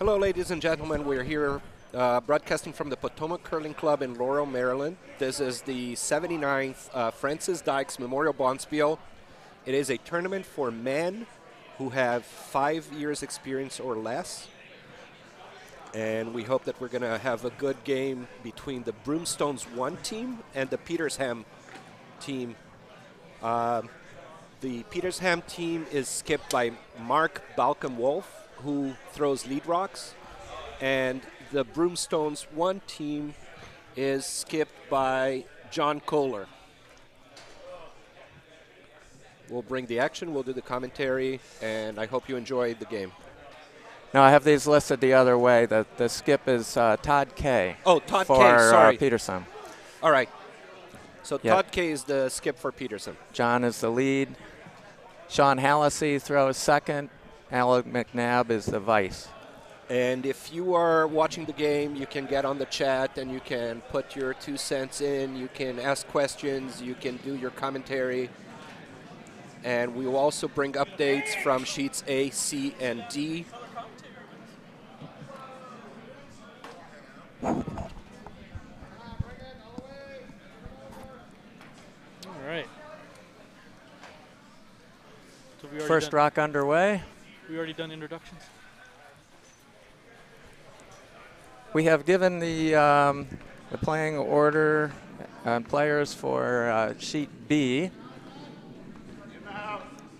Hello, ladies and gentlemen. We're here broadcasting from the Potomac Curling Club in Laurel, Maryland. This is the 79th Francis Dykes Memorial Bonspiel. It is a tournament for men who have 5 years experience or less. And we hope that we're going to have a good game between the Broomstones 1 team and the Petersham team. The Petersham team is skipped by Mark Balcom-Wolf, who throws lead rocks, and the Broomstones 1 team is skipped by John Kohler. We'll bring the action, we'll do the commentary, and I hope you enjoyed the game. Now I have these listed the other way. The skip is Todd Kay. Oh, Todd for, Kay, sorry. Petersham. All right. So Yep. Todd Kay is the skip for Petersham. John is the lead. Sean Hallisey throws second. Alec McNabb is the vice. And if you are watching the game, you can get on the chat and you can put your 2 cents in. You can ask questions. You can do your commentary. And we will also bring updates from sheets A, C, and D. All right. So First rock underway. We already done introductions? We have given the playing order players for sheet B.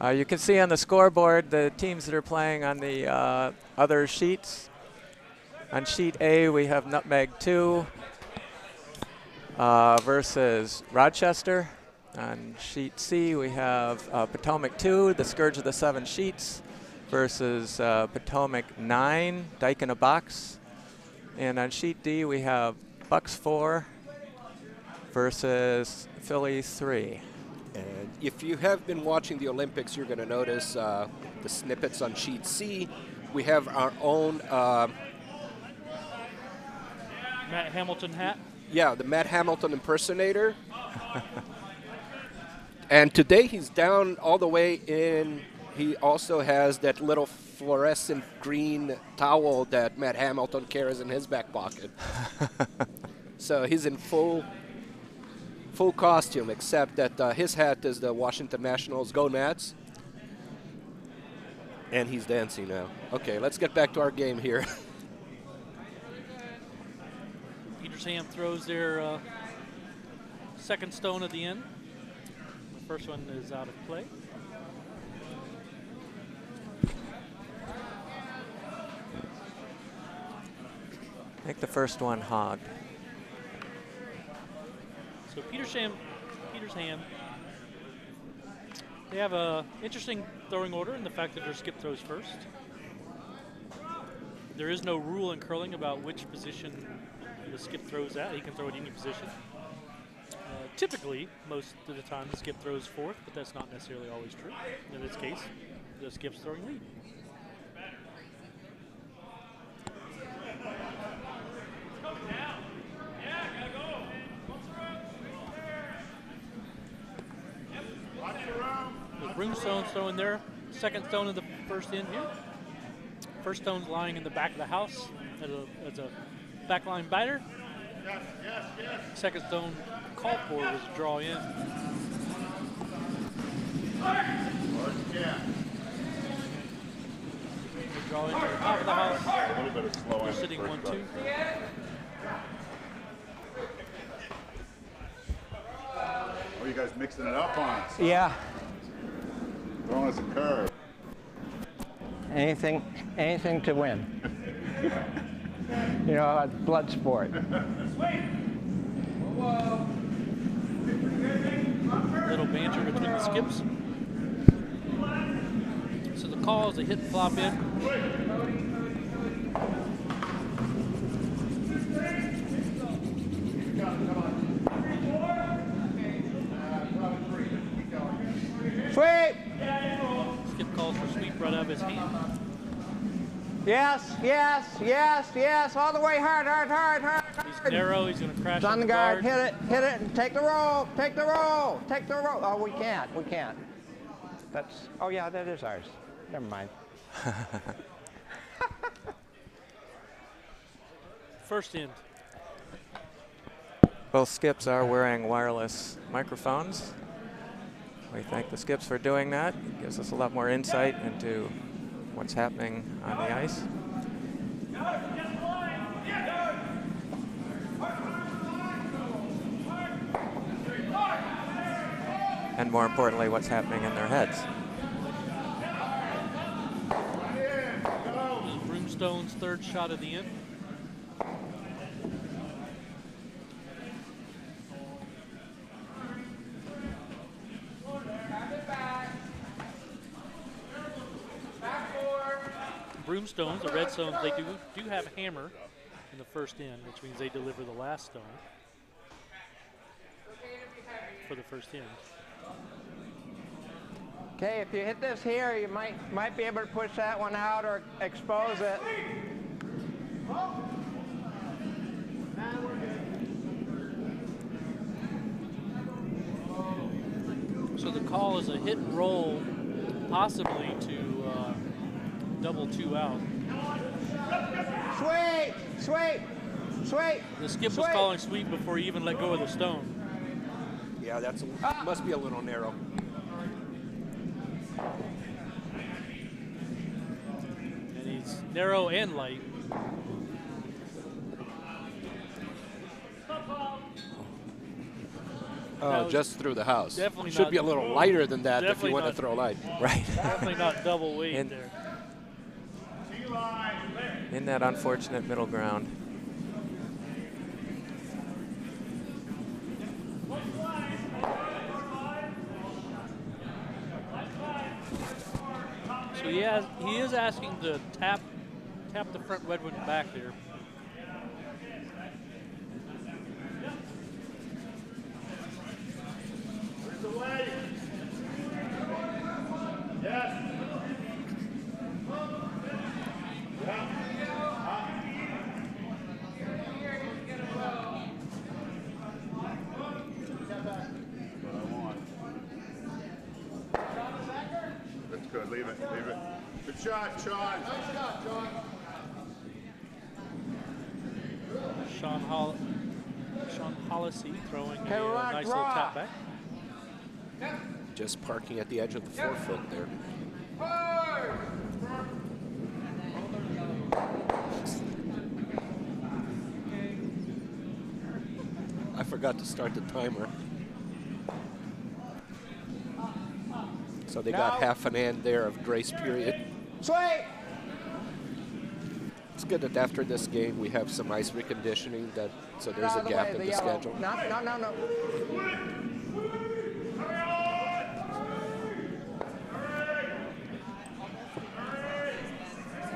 You can see on the scoreboard the teams that are playing on the other sheets. On sheet A, we have Nutmeg 2 versus Rochester. On sheet C, we have Potomac 2, the Scourge of the 7 Sheets, versus Potomac 9, Dyke in a Box. And on sheet D, we have Bucks 4 versus Philly 3. And if you have been watching the Olympics, you're going to notice the snippets on sheet C. We have our own Matt Hamilton hat? Yeah, the Matt Hamilton impersonator. And today he's down all the way in. He also has that little fluorescent green towel that Matt Hamilton carries in his back pocket. So he's in full costume, except that his hat is the Washington Nationals Go Nats. And he's dancing now. Okay, let's get back to our game here. Petersham throws their second stone at the end. The first one is out of play. I think the first one hogged. So Petersham, they have a interesting throwing order in the fact that their skip throws first. There is no rule in curling about which position the skip throws at. He can throw at any position. Typically, most of the time, the skip throws fourth, but that's not necessarily always true. In this case, the skip's throwing lead. The Broomstones throwing their second stone of the first end here. First stone's lying in the back of the house as a backline biter. Second stone called for was a draw in. They draw into the top of the house. A little bit of slow. They're sitting 1-2. Oh, you guys mixing it up on us. Yeah. Throwing us a curve. Anything to win. You know, it's blood sport. Little banter between the skips. So the call is a hit and flop in. Sweep! Skip calls for sweep right out of his hand. Yes, yes, yes, yes. All the way hard, hard, hard, hard. He's narrow. He's going to crash It's on on the guard. Hit it, and take the roll, take the roll, take the roll. Oh, we can't. That's, oh yeah, that is ours. Never mind. first end. Both skips are wearing wireless microphones. We thank the skips for doing that. It gives us a lot more insight into what's happening on the ice. And more importantly, what's happening in their heads. Broomstone's third shot at the end. Broomstones, the red stones, they do have a hammer in the first end, which means they deliver the last stone for the first end. Okay, if you hit this here, you might be able to push that one out or expose it. So the call is a hit and roll, possibly to double 2 out. Sweep, sweep, sweep. The skip was calling sweep before he even let go of the stone. Yeah, must be a little narrow. And he's narrow and light. Oh, just through the house. Definitely should not, be a little lighter than that if you want to throw light. Right. Definitely not double weight there. In that unfortunate middle ground. So he is asking to tap the front redwood back there. Yes. That's good. Leave it. Leave it. Good shot, Sean. Nice shot, Sean. Sean Hollisey throwing Okay, a nice little tap back. Just parking at the edge of the 4-foot there. I forgot to start the timer. So they got half an end there of grace period. Sweep. It's good that after this game we have some ice reconditioning, so there's a gap in the schedule. No. All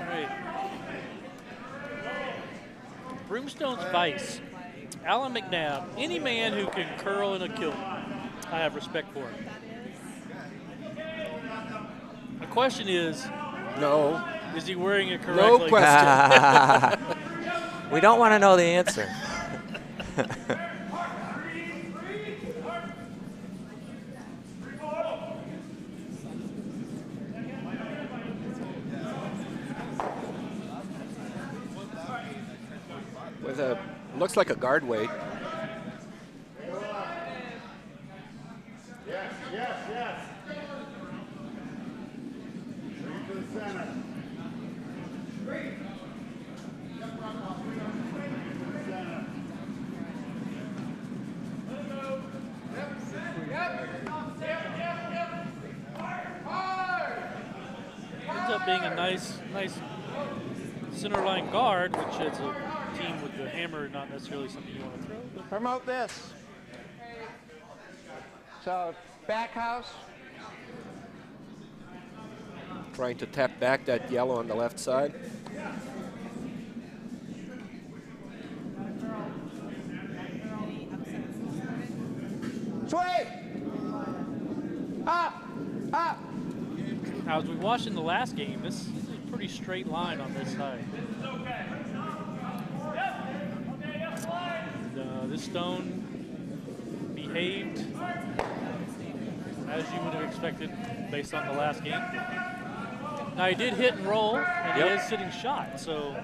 right. Broomstone's vice. Alan McNabb, any man who can curl in a kilt, I have respect for him. The question is, No. is he wearing it correctly? No question. We don't want to know the answer. With a, looks like a guard weight. Yes. Bring it to the center. Ends up being a nice center line guard, which is a team with the hammer, not necessarily something you want to throw. But Promote this. So, back house. Trying to tap back that yellow on the left side. Sweep. Up. now, as we watched in the last game, this is a pretty straight line on this side. And, this stone behaved as you would have expected based on the last game. Now he did hit and roll, and he is sitting shot, so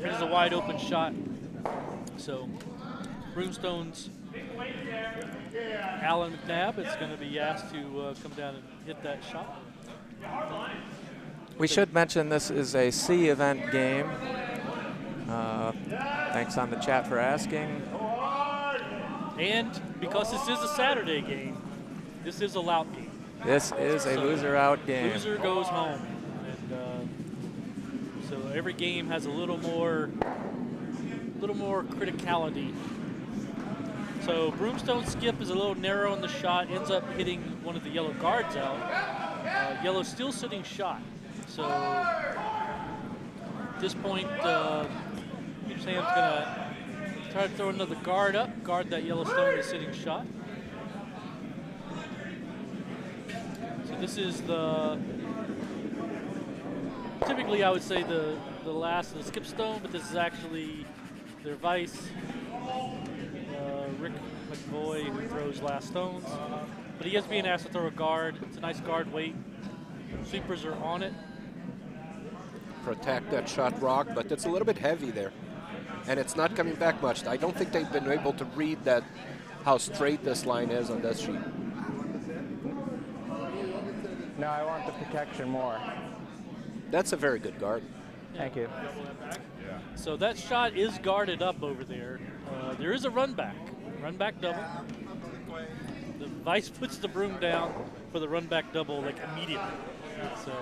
It is a wide open shot. So Broomstone's Alan McNabb is going to be asked to come down and hit that shot. We should mention this is a C event game. Thanks on the chat for asking. And because this is a Saturday game, this is a lout game. This is a loser-out game. Loser goes home. And so every game has a little more criticality. So Broomstone's skip is a little narrow in the shot, ends up hitting one of the yellow guards out. Yellow still sitting shot. So at this point, Peter Sam's going to try to throw another guard up, guard that yellow stone that's sitting shot. So this is typically I would say the last of the skip stone, but this is actually their vice, Rick McVoy, who throws last stones. But he is being asked to throw a guard. It's a nice guard weight. Sweepers are on it. Protect that shot rock, but it's a little bit heavy there. And it's not coming back much. I don't think they've been able to read that, how straight this line is on this sheet. No, I want the protection more. That's a very good guard. Thank you. So that shot is guarded up over there. There is a run back double. The vice puts the broom down for the run back double like immediately. So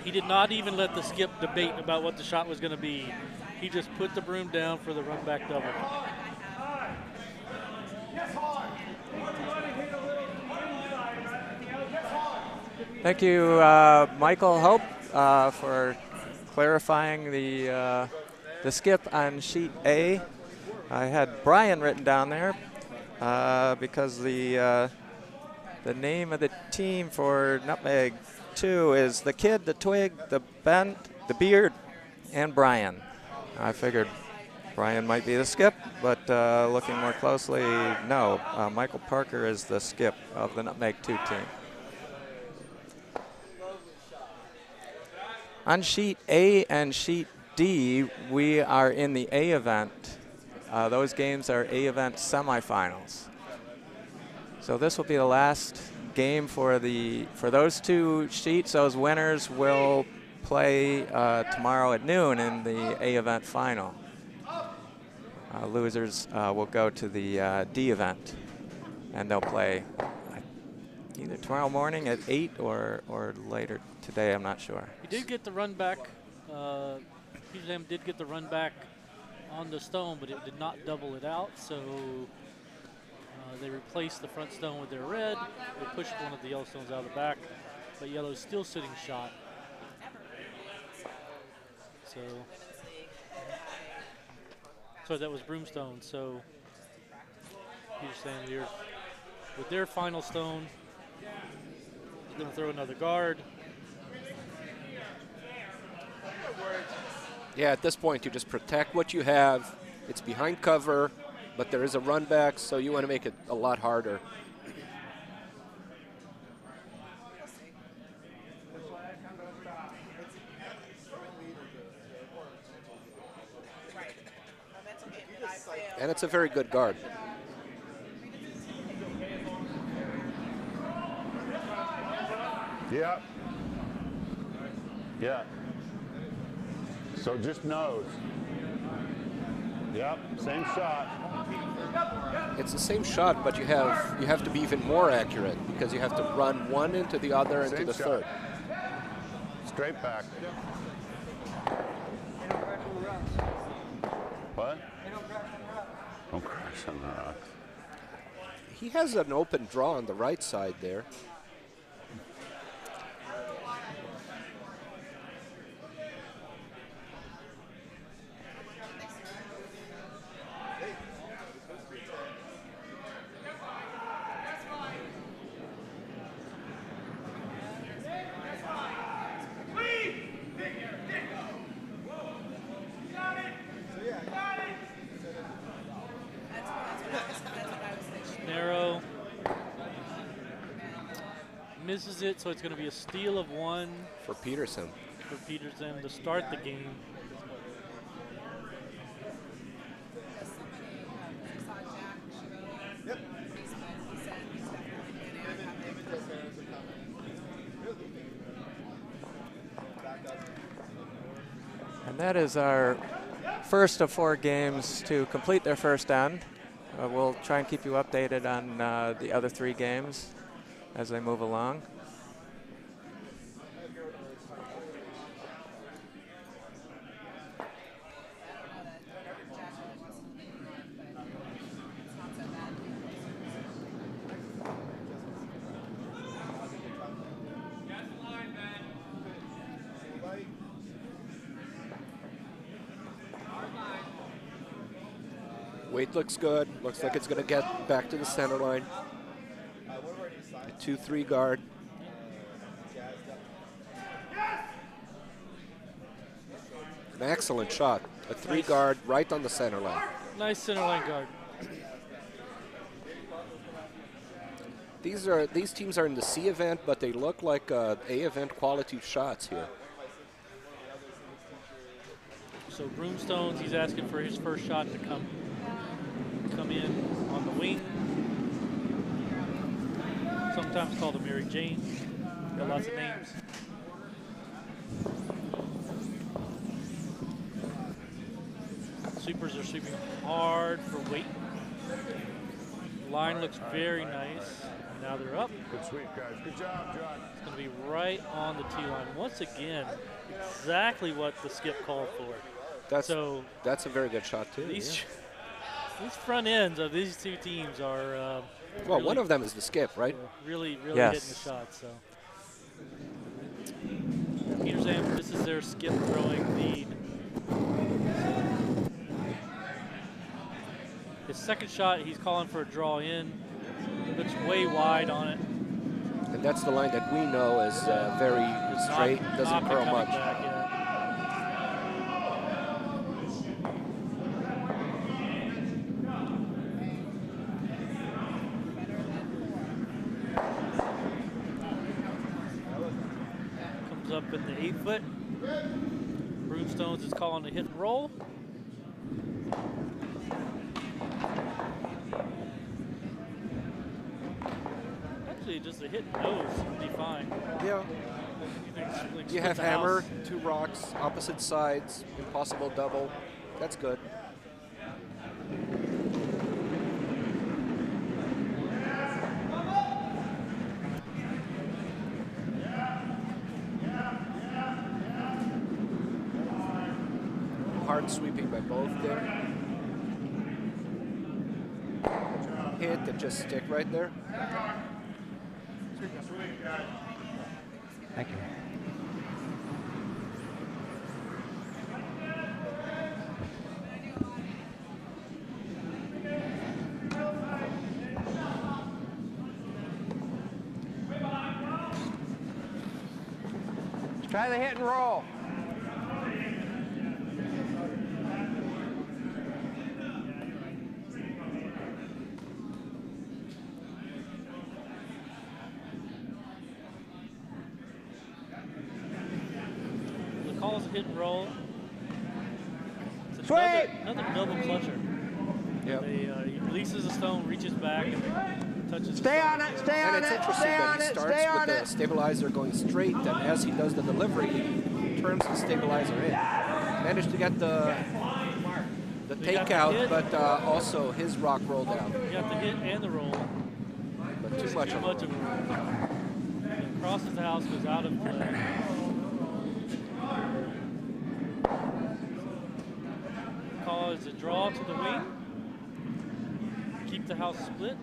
he did not even let the skip debate about what the shot was going to be. He just put the broom down for the run back double. Thank you, Michael Hope, for clarifying the skip on sheet A. I had Brian written down there because the name of the team for Nutmeg 2 is the Kid, the Twig, the Bent, the Beard, and Brian. I figured Brian might be the skip, but looking more closely, no. Michael Parker is the skip of the Nutmeg 2 team. On sheet A and sheet D, we are in the A event. Those games are A event semifinals. So this will be the last game for those two sheets. Those winners will play tomorrow at noon in the A event final. Losers will go to the D event, and they'll play either tomorrow morning at 8 or later today. I'm not sure. He did get the run back. Peter Sam did get the run back on the stone, but it did not double it out. So they replaced the front stone with their red. They pushed one of the yellow stones out of the back, but yellow's still sitting shot. So that was Broomstone. So Peter Sam here with their final stone. He's going to throw another guard. Yeah, at this point, you just protect what you have. It's behind cover, but there is a run back, so you want to make it a lot harder. And it's a very good guard. Yeah. Yeah. So just nose. Yep, same shot. It's the same shot, but you have to be even more accurate because you have to run one into the other into the third. Straight back. What? Don't crash on the rocks. He has an open draw on the right side there. misses it, so it's going to be a steal of 1 For Peterson. for Peterson to start the game. And that is our first of 4 games to complete their first end. We'll try and keep you updated on the other 3 games as they move along. Weight looks good. Looks like it's going to get back to the center line. A 2-3 guard. An excellent shot. A 3 guard right on the center line. Nice center line guard. These teams are in the C event, but they look like A event quality shots here. So Broomstones, he's asking for his first shot to come in on the wing. Sometimes called a Mary Jane. Got lots of names. Supers are sweeping hard for weight. Line looks very nice. Now they're up. Good sweep, guys. Good job, John. It's going to be right on the tee line. Once again, exactly what the skip called for. That's a very good shot too. These front ends of these 2 teams are well, really, one of them is the skip, right? really Yes. hitting the shot. So Peterson, this is their skip throwing lead. His second shot, he's calling for a draw in. Looks way wide on it. And that's the line that we know is very straight, doesn't curl much. Back, yeah. Comes up in the 8-foot. Broomstones is calling a hit and roll. Actually, just a hit and nose would be fine. Yeah. Like You have split the hammer, house. 2 rocks, opposite sides, impossible double. That's good. Hard sweeping by both there. Hit and just stick right there. Thank you. Let's try the hit and roll. Calls a hit and roll. It's Sweep! another double clutcher. Yep. He releases the stone, reaches back, and touches Stay the on it, stay And on it's it, interesting stay that on he it, starts stay with on the it. stabilizer going straight, and as he does the delivery, he turns the stabilizer in. Managed to get the They got the takeout, hit. but also his rock roll down. You got the hit and the roll. But too much of Of it. a roll. It crosses the house, goes out of play. Call is a draw to the wing. Keep the house split.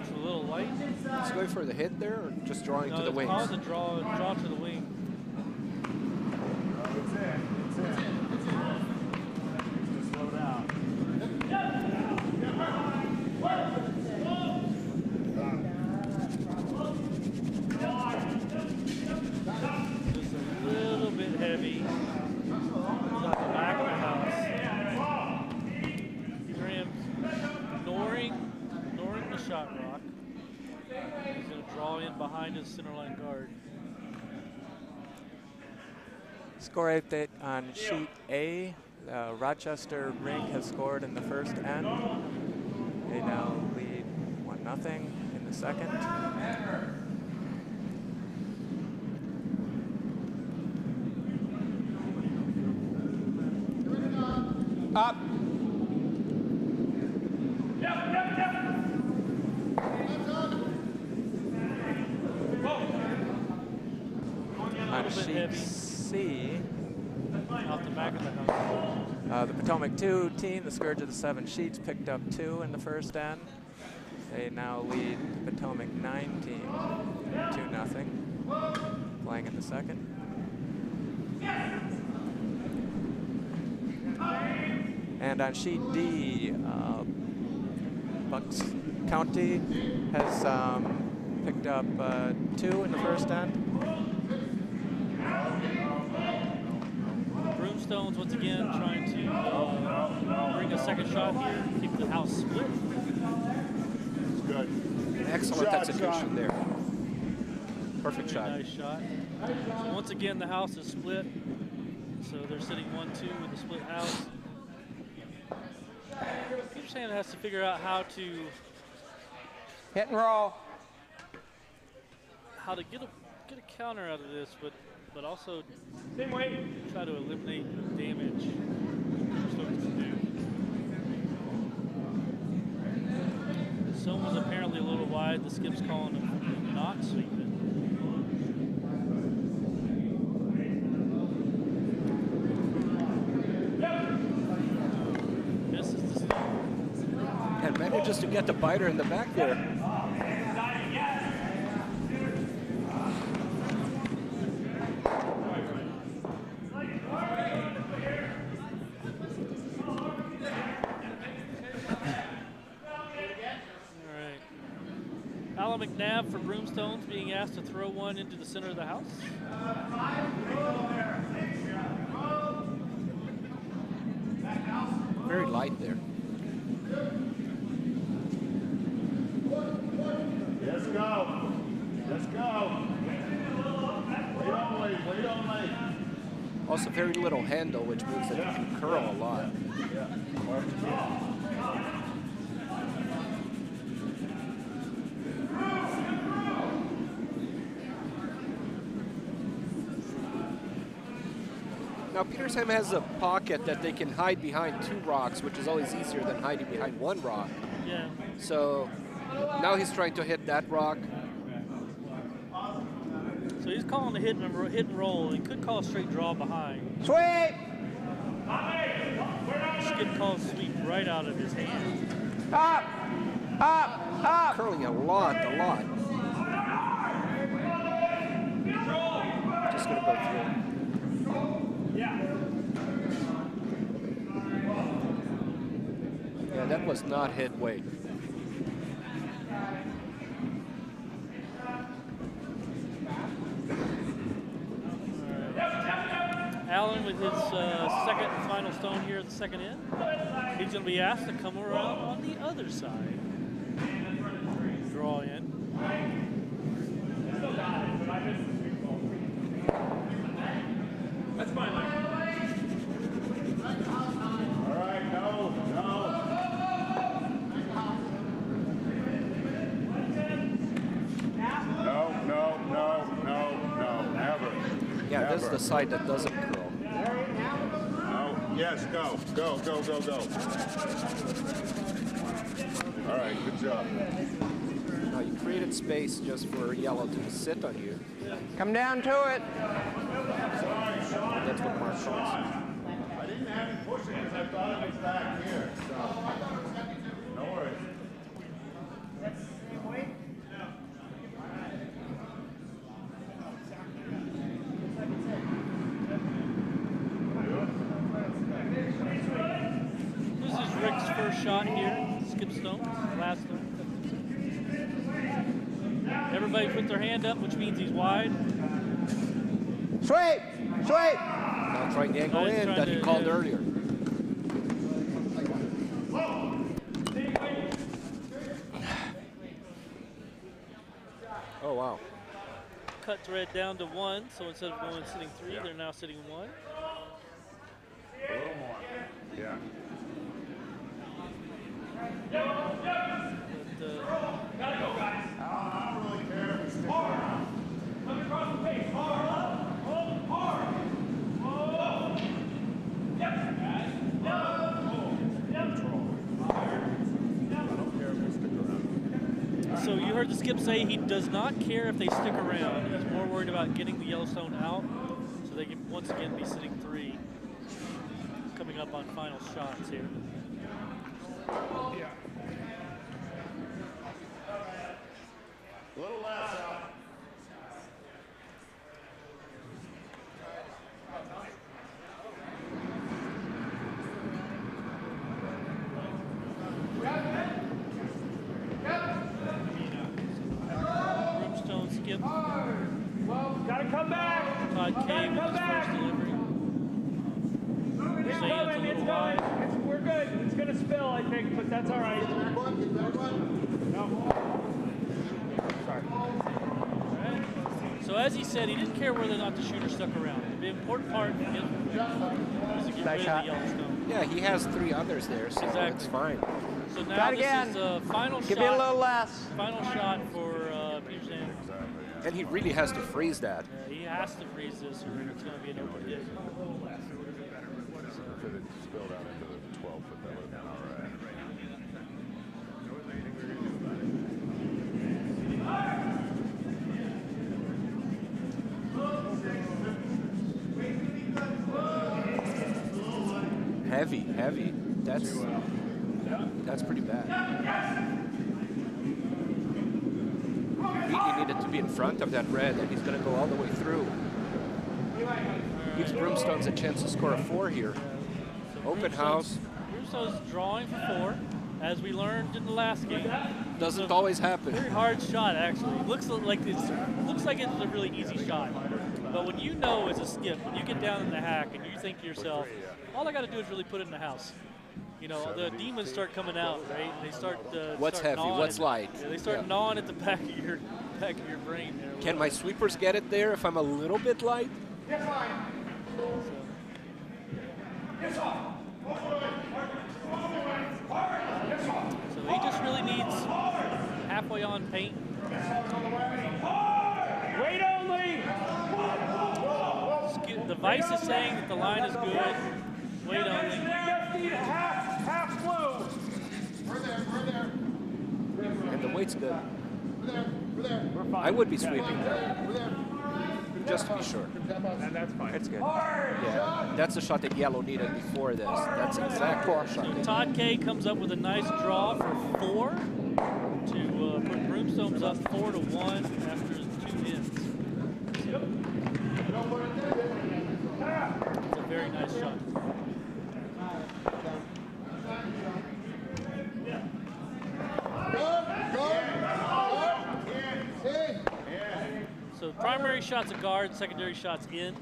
It's a little light. He's going for the hit there, or just drawing to the wings? Call is a draw to the wing. Just slow down. Just a little bit heavy. centerline guard. Score update on sheet A. Rochester Rink has scored in the first end. They now lead 1-0 in the second. Up. On sheet C, Off the back of the house. the Potomac 2 team, the Scourge of the 7 Sheets, picked up 2 in the first end. They now lead the Potomac 9 team 2-0, playing in the second. And on sheet D, Bucks County has picked up 2 in the first end. Broomstones once again trying to bring a second shot here, keep the house split. It's good. Excellent Shot, execution shot. there. Perfect shot. Nice shot. So once again, the house is split. So they're sitting 1-2 with the split house. Peterson has to figure out how to Hit and roll. get a counter out of this, but also try to eliminate damage. Broomstones can do. Zone was apparently a little wide. The skip's calling him not sweeping. Misses the steal. And manages to get the biter in the back there. Alan McNabb for Broomstones being asked to throw one into the center of the house. Very light there. Let's go. Let's go. Wait only. Also very little handle, which means that you can curl a lot. Now Petersham has a pocket that they can hide behind 2 rocks, which is always easier than hiding behind 1 rock. Yeah. So now he's trying to hit that rock. So he's calling the hit and roll. He could call a straight draw behind. Sweep. Skip calls sweep right out of his hand. Up. Up. Up. Curling a lot. Just gonna go through. Yeah, that was not hit weight. Allen with his second and final stone here at the second end. He's going to be asked to come around on the other side. Draw in. That's fine. All right, no. No, never. Yeah, never. this is the side that doesn't curl. No, yes, go. All right, good job. Now you created space just for yellow to sit on you. Come down to it. Sorry, Sean. That's what Mark calls. I didn't have him pushing because I thought it was back here. So, no worries. This is Rick's first shot here. Skip stone, last stone. Everybody put their hand up, which means he's wide. Sweep. Sweep. Now trying to angle He's in trying that he to, called yeah. earlier. Oh, wow. cut thread down to 1, so instead of going sitting 3, they're now sitting 1. A little more. Yeah. But, I don't really care if it's stick around. So you heard the skip say he does not care if they stick around. He's more worried about getting the Yellowstone out so they can once again be sitting 3. Coming up on final shots here. Yeah. A little less out. Brimstone skip. Gotta come back. Todd K with his first delivery. It's Say it's a coming, little it's wide. coming. We're good. It's gonna spill, I think, but that's all right. No. Sorry. So as he said, he didn't care whether or not the shooter stuck around. The important part for him was to get Nice rid shot. of the Yellowstone. Yeah, he has 3 others there, so Exactly. it's fine. So now Try it this again. is a final Give me a little shot. less. Final shot for Peter Sanders. And he really has to freeze that. He has to freeze this or it's going to be an open dig. If it had spilled out into the 12-foot, that would have been all right. Heavy, heavy. That's pretty bad. Really needed to be in front of that red, and he's going to go all the way through. Gives Brimstones a chance to score a 4 here. So Open house. Brimstone's drawing for 4, as we learned in the last game. Doesn't always happen. Very hard shot, actually. Looks like it's a really easy shot. But when you know it's a skip, when you get down in the hack and you think to yourself, all I got to do is really put it in the house. You know, the demons start coming out, right? They start. What's start heavy? gnawing What's at- light? Yeah, they start gnawing at the back of your brain there. Can my sweepers get it there if I'm a little bit light? So he just really needs halfway on paint. Wait only. The Vice is saying that the line is good. Wait only. 50 to half flow. We're there. And the weight's good. We're there. I would be sweeping that, We're there. just to be sure. And that's fine. It's good. Yeah, that's the shot that Yellow needed before this. That's exactly the shot. So Todd K comes up with a nice draw for 4 to put Brimstones up 4-1 after 2 ends. It's a very nice shot. So primary shot's a guard, secondary shot's in.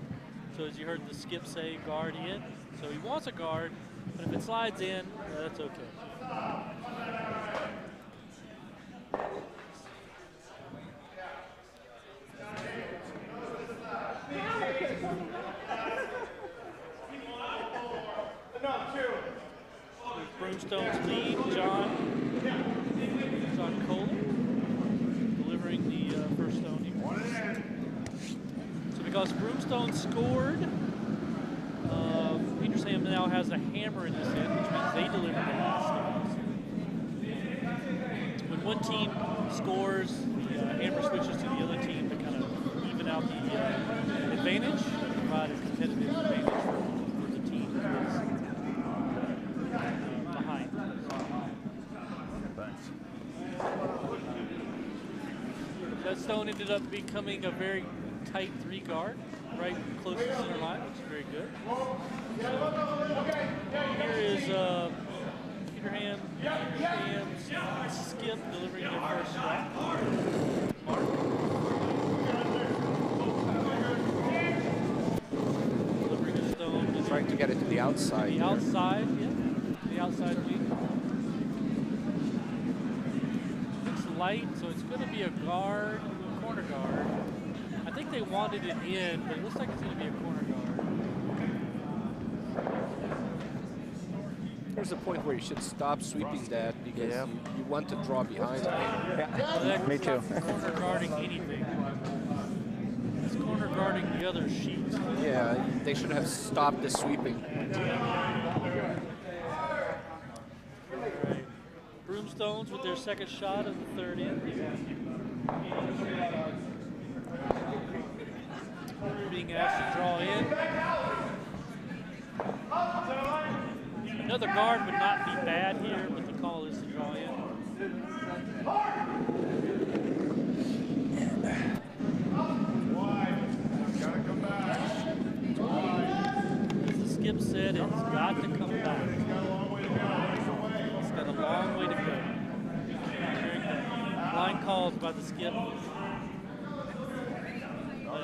So as you heard the skip say, guard in. So he wants a guard, but if it slides in, that's okay. Brimstone's lead, John Kohler, delivering the first stone here. So because Brimstone scored, Peter Sam now has a hammer in his hand, which means they deliver the last stones. When one team scores, the hammer switches to the other team to kind of even out the advantage, provide a competitive advantage for the team that is behind. Thanks. That stone ended up becoming a very tight 3 guard, right close to the center line, which is very good. Here is Peter Ham's skip delivering their first shot. Mark. Delivering a stone. Trying to get it to the outside. The outside, yeah. The outside wing. It's light, so it's going to be a guard, a corner guard. I think think they wanted it in, but it looks like it's going to be a corner guard. There's a point where you should stop sweeping that because Yeah. you want to draw behind. That Me too. corner guarding anything. It's corner guarding the other sheet. Yeah, they should have stopped the sweeping. Right. Broomstones with their second shot of the third inning. Being asked to draw in. Another guard would not be bad here, but the call is to draw in. Gotta come back. As the skip said, it's got to come back. Got a long way to go. It's got a long way to go. Hearing the line calls by the skip. Letting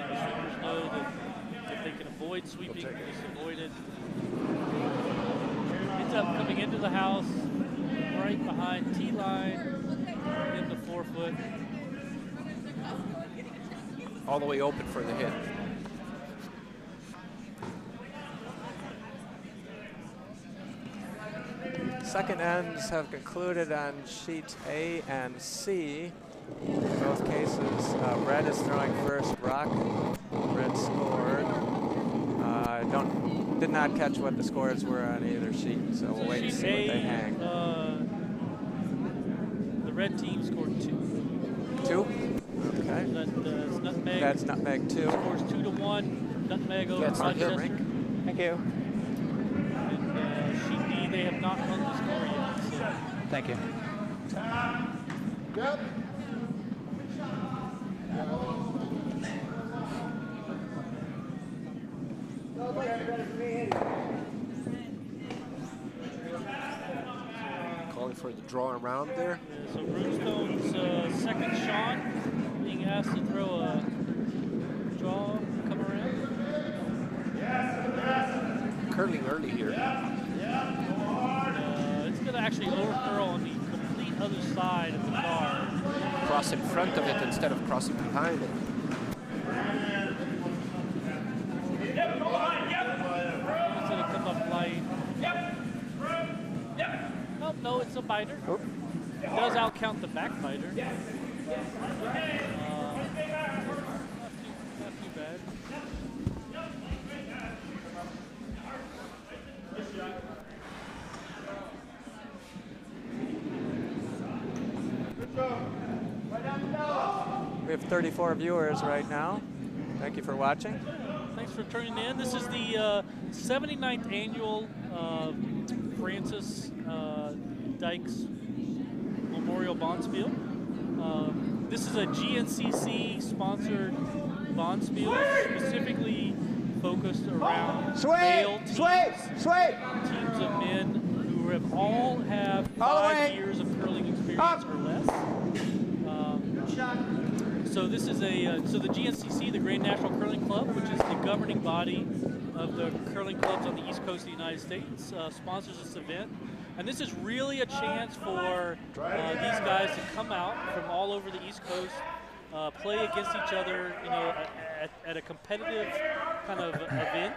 the sweepers know that if they can avoid sweeping, just avoid it. Ends up coming into the house right behind T-line in the 4 foot. All the way open for the hit. Second ends have concluded on sheets A and C. In both cases, red is throwing first rock. Red scored. Did not catch what the scores were on either sheet, so we'll wait and see what they hang. The red team scored 2. 2? Okay. That's Nutmeg. That's Nutmeg 2. Scores 2-1. Nutmeg over Gets the hit. Rochester. Thank you. And sheet D, they have not run the score yet. So. Thank you. Yep. Calling for the draw around there. So Broomstone's second shot, being asked to throw a draw, come around. Curling early here. It's going to actually overcurl on the complete other side of the car. Cross in front of it instead of crossing behind it. It's going to come up light. Oh, no, it's a biter. It does outcount the back biter. Not too bad. We have 34 viewers right now. Thank you for watching. Thanks for tuning in. This is the 79th annual Francis Dykes Memorial Bonspiel. This is a GNCC-sponsored Bonspiel, specifically focused around male teams of men who have all have 5 years of curling experience or less. So this is so the GNCC, the Grand National Curling Club, which is the governing body of the curling clubs on the East Coast of the United States, sponsors this event. And this is really a chance for these guys to come out from all over the East Coast, play against each other, at a competitive kind of event,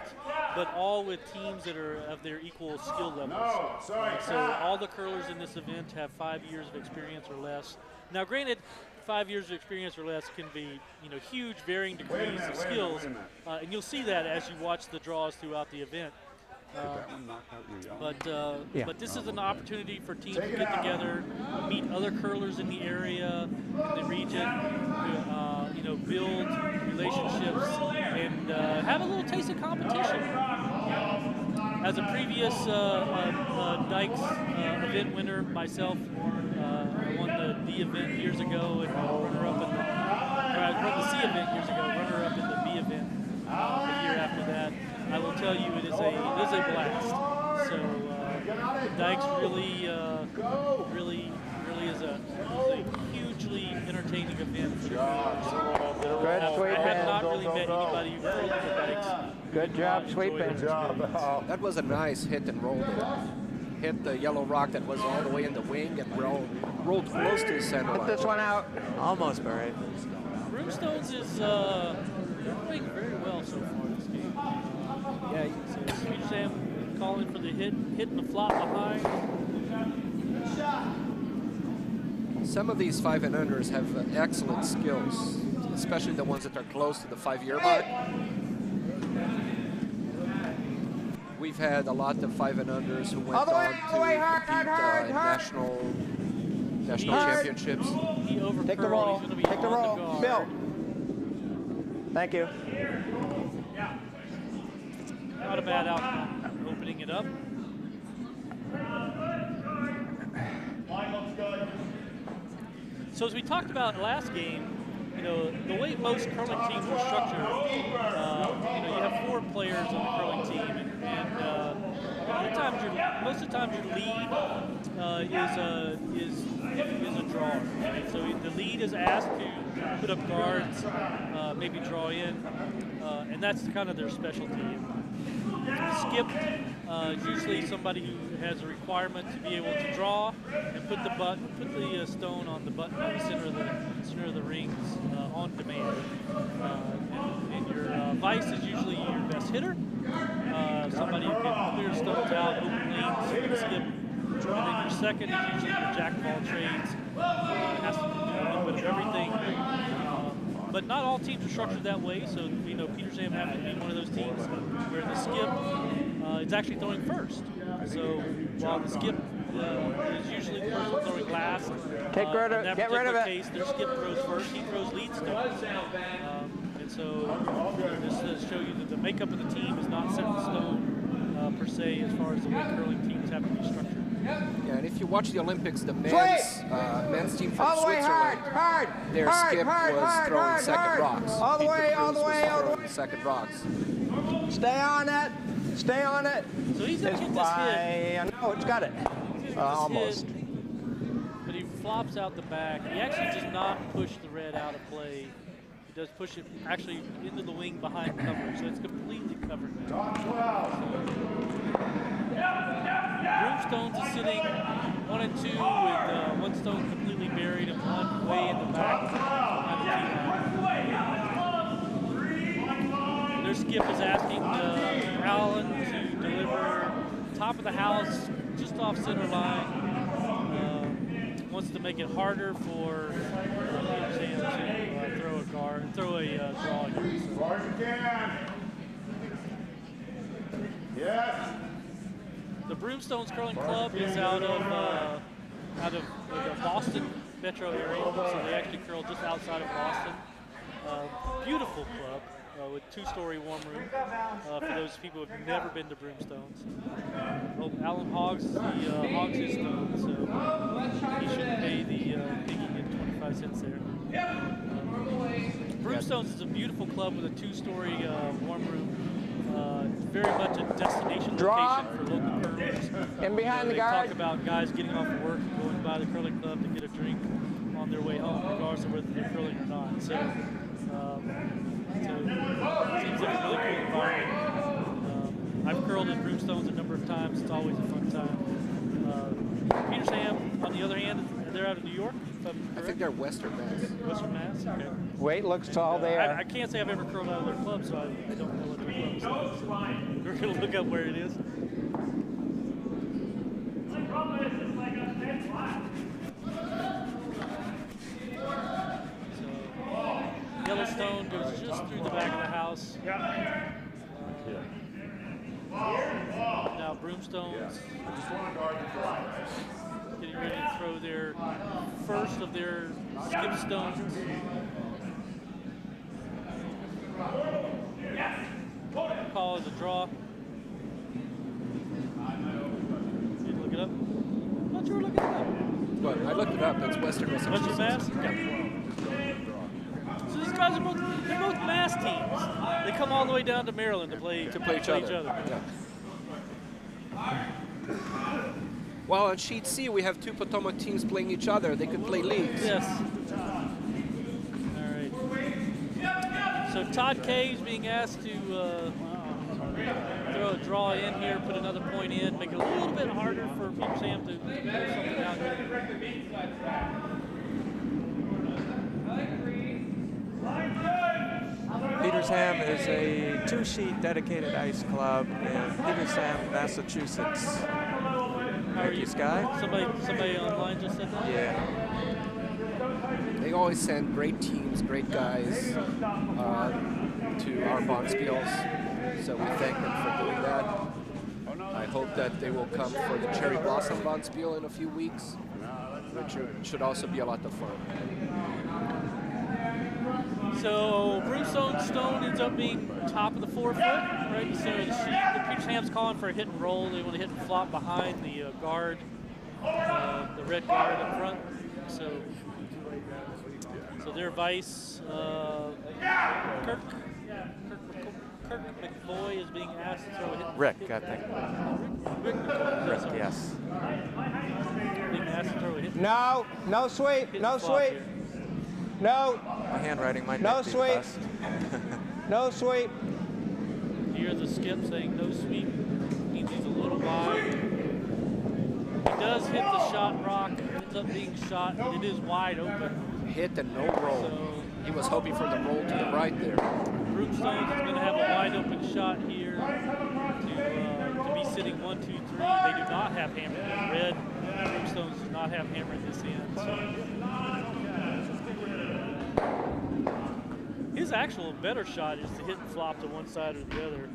but all with teams that are of their equal skill levels. So all the curlers in this event have 5 years of experience or less. Now, granted, 5 years of experience or less can be, huge varying degrees of skills, and you'll see that as you watch the draws throughout the event. But this is an opportunity for teams to get together, meet other curlers in the area, in the region, build relationships, and have a little taste of competition. As a previous Dykes event winner myself, I won the event years ago and runner-up in I won the C event years ago, runner-up in the B event the year after that. I will tell you, it is a blast. So Dykes really is a hugely entertaining event. I have not really met anybody who curled at the Dykes. Good job sweeping. That was a nice hit and roll there. Hit the yellow rock that was all the way in the wing and rolled close to the center line. Put this one out. Almost buried. Broomstones is They're playing very well so far this game. So Petersham calling for the hitting the flop behind. Some of these 5 and unders have excellent skills, especially the ones that are close to the 5-year mark. We've had a lot of 5 and unders who went on to compete in national championships. He overcurled. Take the roll. He's going to be Take the on roll. guard. Bill. Thank you. Not a bad outcome. Opening it up. So as we talked about last game, you know, the way most curling teams are structured, you know, you have 4 players on the curling team, and most of the time your lead is a drawer. Right? So the lead is asked to put up guards, maybe draw in, and that's kind of their specialty. Skip is usually somebody who has a requirement to be able to draw and put the stone on the button in the center of the rings on demand. And your vice is usually your best hitter, somebody who can clear stones out, open lanes, skip. And then your second is usually your jack of all trades, has to do a little bit of everything. But not all teams are structured that way, so you know Petersham happened to be one of those teams where the skip is actually throwing first. So while the skip is usually the person throwing last, in that particular case, their skip throws first. He throws lead stones. And so this does show you that the makeup of the team is not set in stone per se as far as the way curling teams have to be structured. Yeah, and if you watch the Olympics, the men's team from Switzerland, their skip was throwing second rocks. All the way. Second rocks. Stay on it. Stay on it. So he's going to get this hit. No, it's got it. Almost. Hit, but he flops out the back. He actually does not push the red out of play. He does push it actually into the wing behind cover, so it's completely covered now. Broomstones is sitting 1 and 2 with 1 stone completely buried and 1 way in the back behind the tee line. Their skip is asking Allen to deliver top of the house just off center line. Wants to make it harder for Petersham to throw a draw here. As far as you can. Yes. The Broomstones Curling Club is out of the Boston metro area, so they actually curl just outside of Boston. Beautiful club with 2-story warm room for those people who have never been to Broomstones. Well, Alan Hoggs is the Hoggs his stone, so he shouldn't pay the piggy in 25 cents there. Broomstones is a beautiful club with a 2-story warm room. Very much a destination location for local curlers. And behind the they guard. talk about guys getting off of work and going by the curling club to get a drink on their way home, regardless of whether they're curling or not. So, it seems like a really cool environment. I've curled in Broomstones a number of times. It's always a fun time. Petersham, on the other hand, they're out of New York. I think they're Western Mass. Western Mass. Okay. Weight looks tall there. I can't say I've ever curled out of their club, so I don't know what their club is. So we're going to look up where it is. So Yellowstone goes just through the back of the house. Now Broomstones getting ready to throw their first of their skip stones. Call it a draw. Did you look it up? I thought you were looking it up. But I looked it up. It's Western Massachusetts. Western Mass? Okay. So these guys are they're both Mass teams. They come all the way down to Maryland to play each other. Yeah. Well, on sheet C, we have 2 Potomac teams playing each other. They could play leagues. Yes. All right. So Todd Kay is being asked to throw a draw in here, put another point in, make it a little bit harder for Petersham to pull something out here. Petersham is a 2-sheet dedicated ice club in Petersham, Massachusetts. Thank you, Sky. Somebody online just said that? Yeah. They always send great teams, great guys to our Bonspiels, so we thank them for doing that. I hope that they will come for the Cherry Blossom Bonspiel in a few weeks, which should also be a lot of fun. So Brimstone Stone ends up being top of the 4-foot, right in the center of the sheet. The Petersham's calling for a hit and roll. They want to hit and flop behind the guard, the red guard in front. So their vice, Kirk McVoy is being asked to throw a hit. Rick, I think. Rick McVoy. Rick, yes. Being asked to throw a hit. No, no sweep, hit no and flop sweep. here. No, My handwriting might No not be the sweep. best. no sweep. Here's the skip saying no sweep. Means he's a little wide. He does hit the shot rock. Ends up being shot. It is wide open. Hit and no roll. So He was hoping for the roll to the right there. Broomstones is going to have a wide open shot here to be sitting 1, 2, 3. They do not have hammer. Red Broomstones do not have hammer in this end. So his actual better shot is to hit and flop to one side or the other.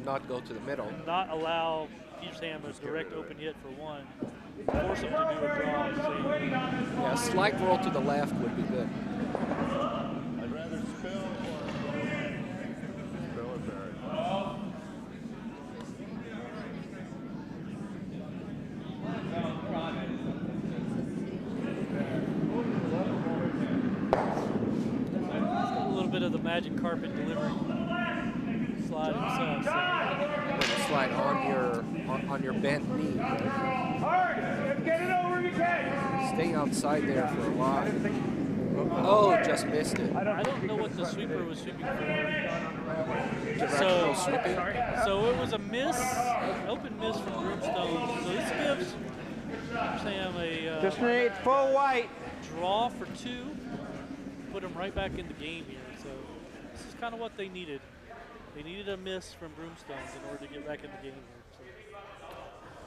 Not go to the middle. Not allow Petersham a direct open hit for one. Force him to do a draw. So Yeah, a slight roll to the left would be good. I'd rather spill or bury. a little bit of the magic carpet delivery slide himself. So. Put a slide on your bent knee. Hard! Get it over if you can! Staying outside there for a while. Oh, just missed it. I don't know what the sweeper was sweeping for. Directional sweeping. So it was a miss, an open miss from Broomstone. So this gives Sam a Just need full white. draw for 2. Put him right back in the game here. So this is kind of what they needed. They needed a miss from Broomstones in order to get back in the game here. So.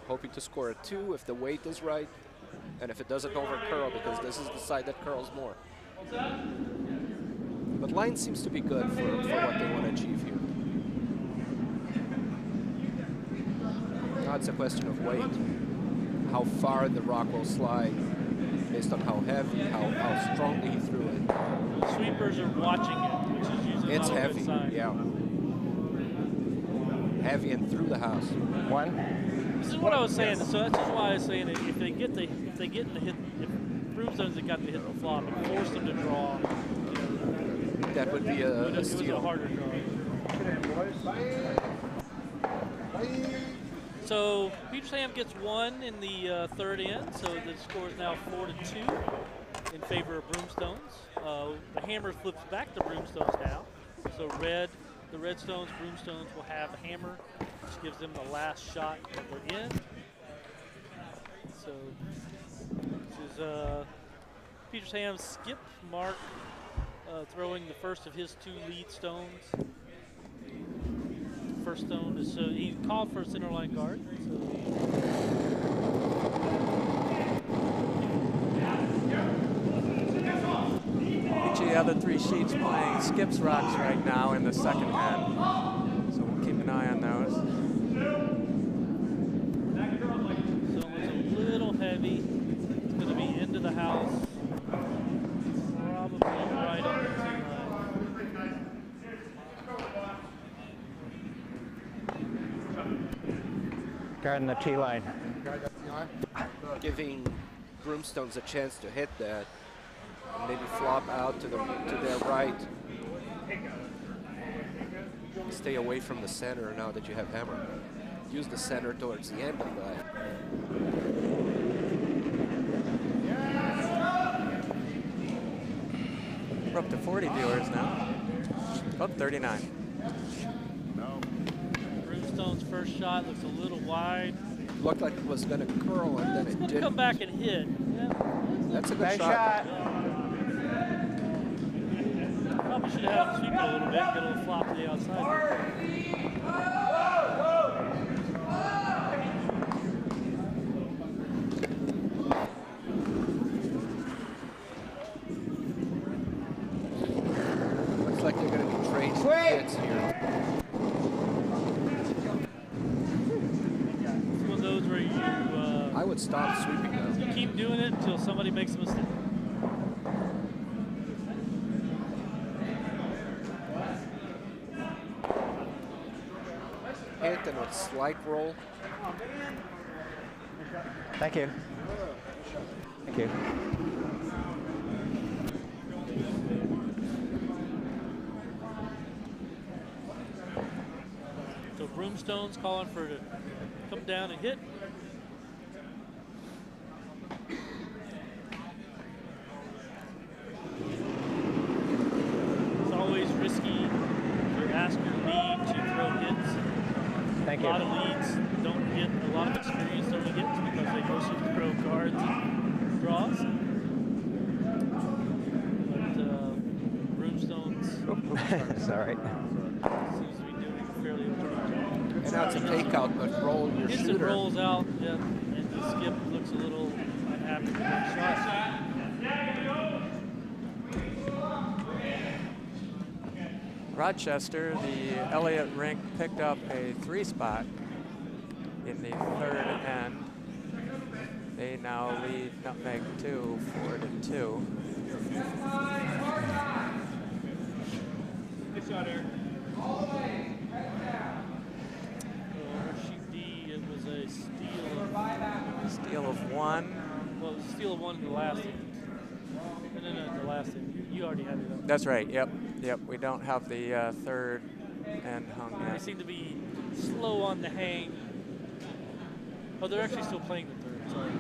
Hoping to score a 2 if the weight is right, and if it doesn't over curl, because this is the side that curls more. But line seems to be good for what they want to achieve here. Now it's a question of weight, how far the rock will slide, based on how heavy, how strongly he threw it. The sweepers are watching it, which is usually It's not a good heavy, sign. yeah. Heavy and through the house. One. This is what I was saying. So that's just why I was saying that if they get in the hit, if Broomstones had got the hit and flop and forced them to draw, That would be it a was a steal. harder draw. So Petersham gets 1 in the third end, so the score is now 4-2 in favor of Broomstones. The hammer flips back to Broomstones now. So the Redstones, Broomstones will have a hammer, which gives them the last shot of their end. So this is Petersham's skip Mark throwing the first of his 2 lead stones. First stone is he called for a center line guard. So Each of the other 3 sheets playing skips rocks right now in the second hand. So we'll keep an eye on those. So it's a little heavy. It's going to be into the house. Probably right on the tee line. Guarding the tee line. Giving Broomstones a chance to hit that, and maybe flop out to their right. Stay away from the center now that you have hammer. Use the center towards the end of that. We're up to 40 viewers now. About 39. Broomstone's first shot looks a little wide. Looked like it was going to curl, and then It's it going to didn't. come back and hit. Yeah, That's a good Nice shot. shot. probably should have him sweep it a little bit and get a little flop to the outside. Looks like they're going to be trading hits here. It's one of those where you I would stop sweeping though. you keep doing it until somebody makes a mistake. Hit and a slight roll. Thank you. Thank you. So Broomstone's calling for it to come down and hit. It's always risky to ask your lead to throw hits. Thank A lot of leads don't get a lot of experience throwing hits because they mostly throw cards and draws. But Broomstone's Sorry. seems to be doing a fairly okay job. And now it's a takeout, but roll your Hits and shooter. rolls out, yeah, and the skip looks a little unhappy with that shot. Rochester, the Elliott rink picked up a 3 spot in the third end. They now lead Nutmeg 2, 4-2. Good shot, Eric. Sheet D, it was a steal Steal of 1. well, it was a steal of 1 in the last end. And then the last end, you already had it up. That's right, yep. Yep, we don't have the third end hung They yet. seem to be slow on the hang. Oh, they're actually still playing the third, sorry.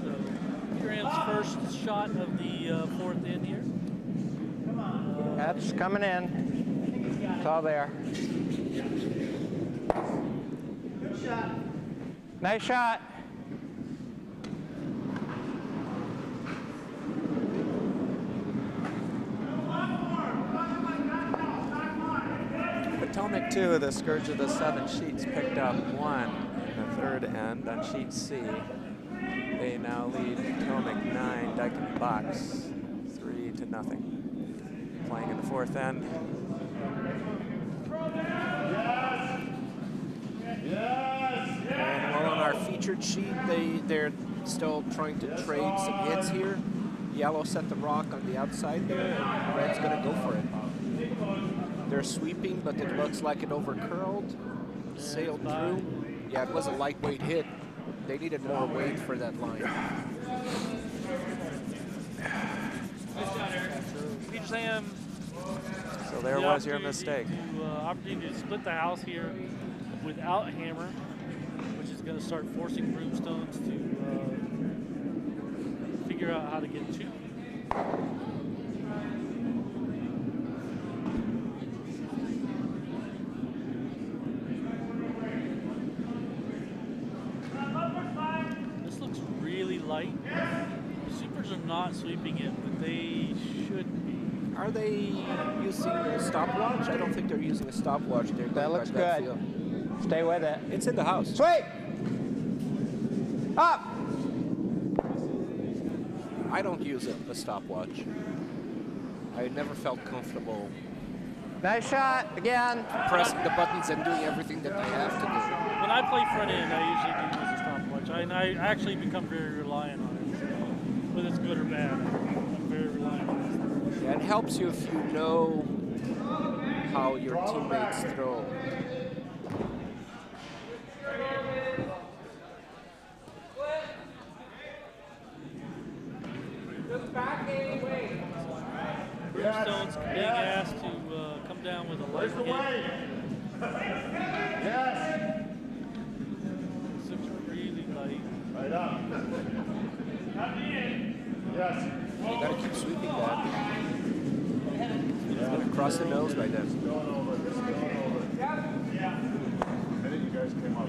So, Graham's first shot of the fourth end here. That's coming in. It's all there. Nice shot. Potomac 2, the Scourge of the 7 sheets, picked up 1 in the third end on sheet C. They now lead Potomac 9, Dykes and Box 3-0. Playing in the fourth end. And while on our featured sheet, they're still trying to trade some hits here. Yellow set the rock on the outside there, and red's going to go for it. They're sweeping, but it looks like it overcurled, sailed through. Yeah, it was a lightweight hit. They needed more weight for that line. Peter Sam. So there was your mistake. Opportunity to split the house here without a hammer, which is going to start forcing Broomstones to figure out how to get two. This looks really light. The Supers are not sweeping it, but they should be. Are they using a stopwatch? I don't think they're using a stopwatch. They're going That looks by gut good. feel. Stay with it. It's in the house. Sweep! Up! I don't use a stopwatch. I never felt comfortable Nice shot again. pressing the buttons and doing everything that I have to do. When I play front end, I usually do use a stopwatch. I actually become very reliant on it. Whether it's good or bad, I'm very reliant on it. Yeah, it helps you if you know how your teammates throw. Broomstone's being asked to come down with a light hit. Yes. This looks really light. Right up. Yes. You gotta keep sweeping that. It's gonna cross the nose by then. Going over. This is going over. I think you guys came up.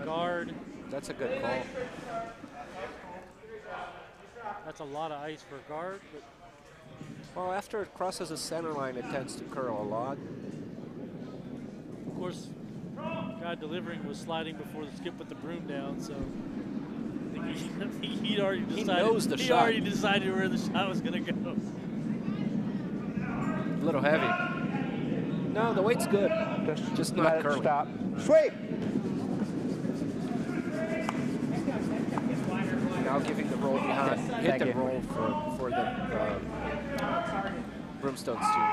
guard. That's a good call. That's a lot of ice for a guard, but Well, after it crosses the center line, it tends to curl a lot. of course, guy delivering was sliding before the skip put the broom down, so I think he'd already decided. He knows the he shot. already decided where the shot was going to go. A little heavy. No, the weight's good. Just not let it curling. stop. Sweep. Now giving the roll behind, hit Thank and you. roll for the Broomstones team.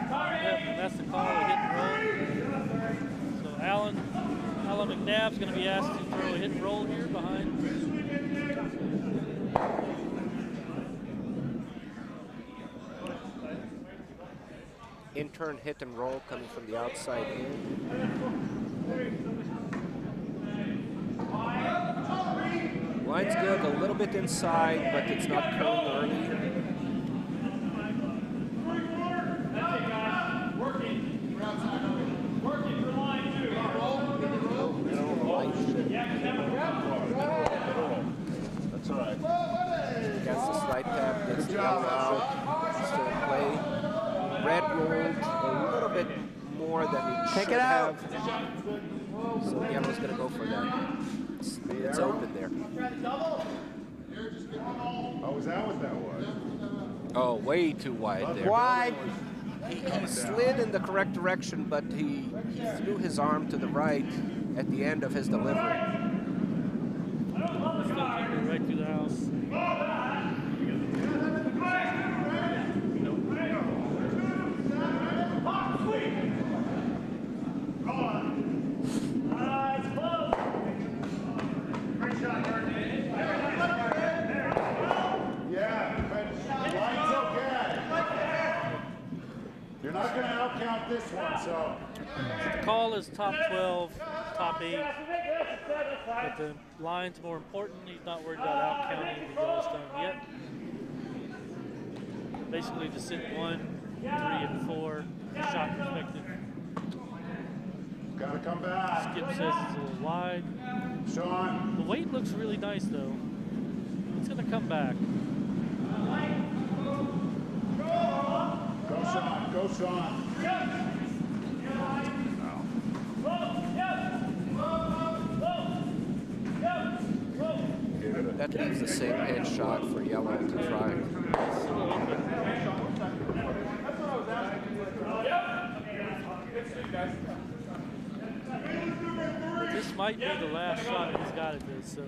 Yep, and that's the call, a hit and roll. So Alan McNabb's going to be asked to throw a hit and roll here behind. In-turn hit and roll coming from the outside in. Line's good, a little bit inside, but it's not curling early. That's all right. Gets the slide tap, gets the yellow out, still in play. Red rolled a little bit more than it Take should it out. have. So yellow's gonna go for that. It's open there. Oh, is that what that was? Oh, way too wide there. Wide. He slid in the correct direction, but he threw his arm to the right at the end of his delivery. Still keep it right through the house. Yeah, but line's okay. You're not going to outcount this one, so. The call is top 12, top 8. But the line's more important. He's not worried about out-counting the Yellowstone yet. Basically just sit 1, 3, and 4 shot perspective. Got to come back. Skip says it's a little wide. Sean. The weight looks really nice though. It's gonna come back. Go, Sean. Go, Sean. That leaves the same head shot for yellow to try. This might be the last shot he's got at this. So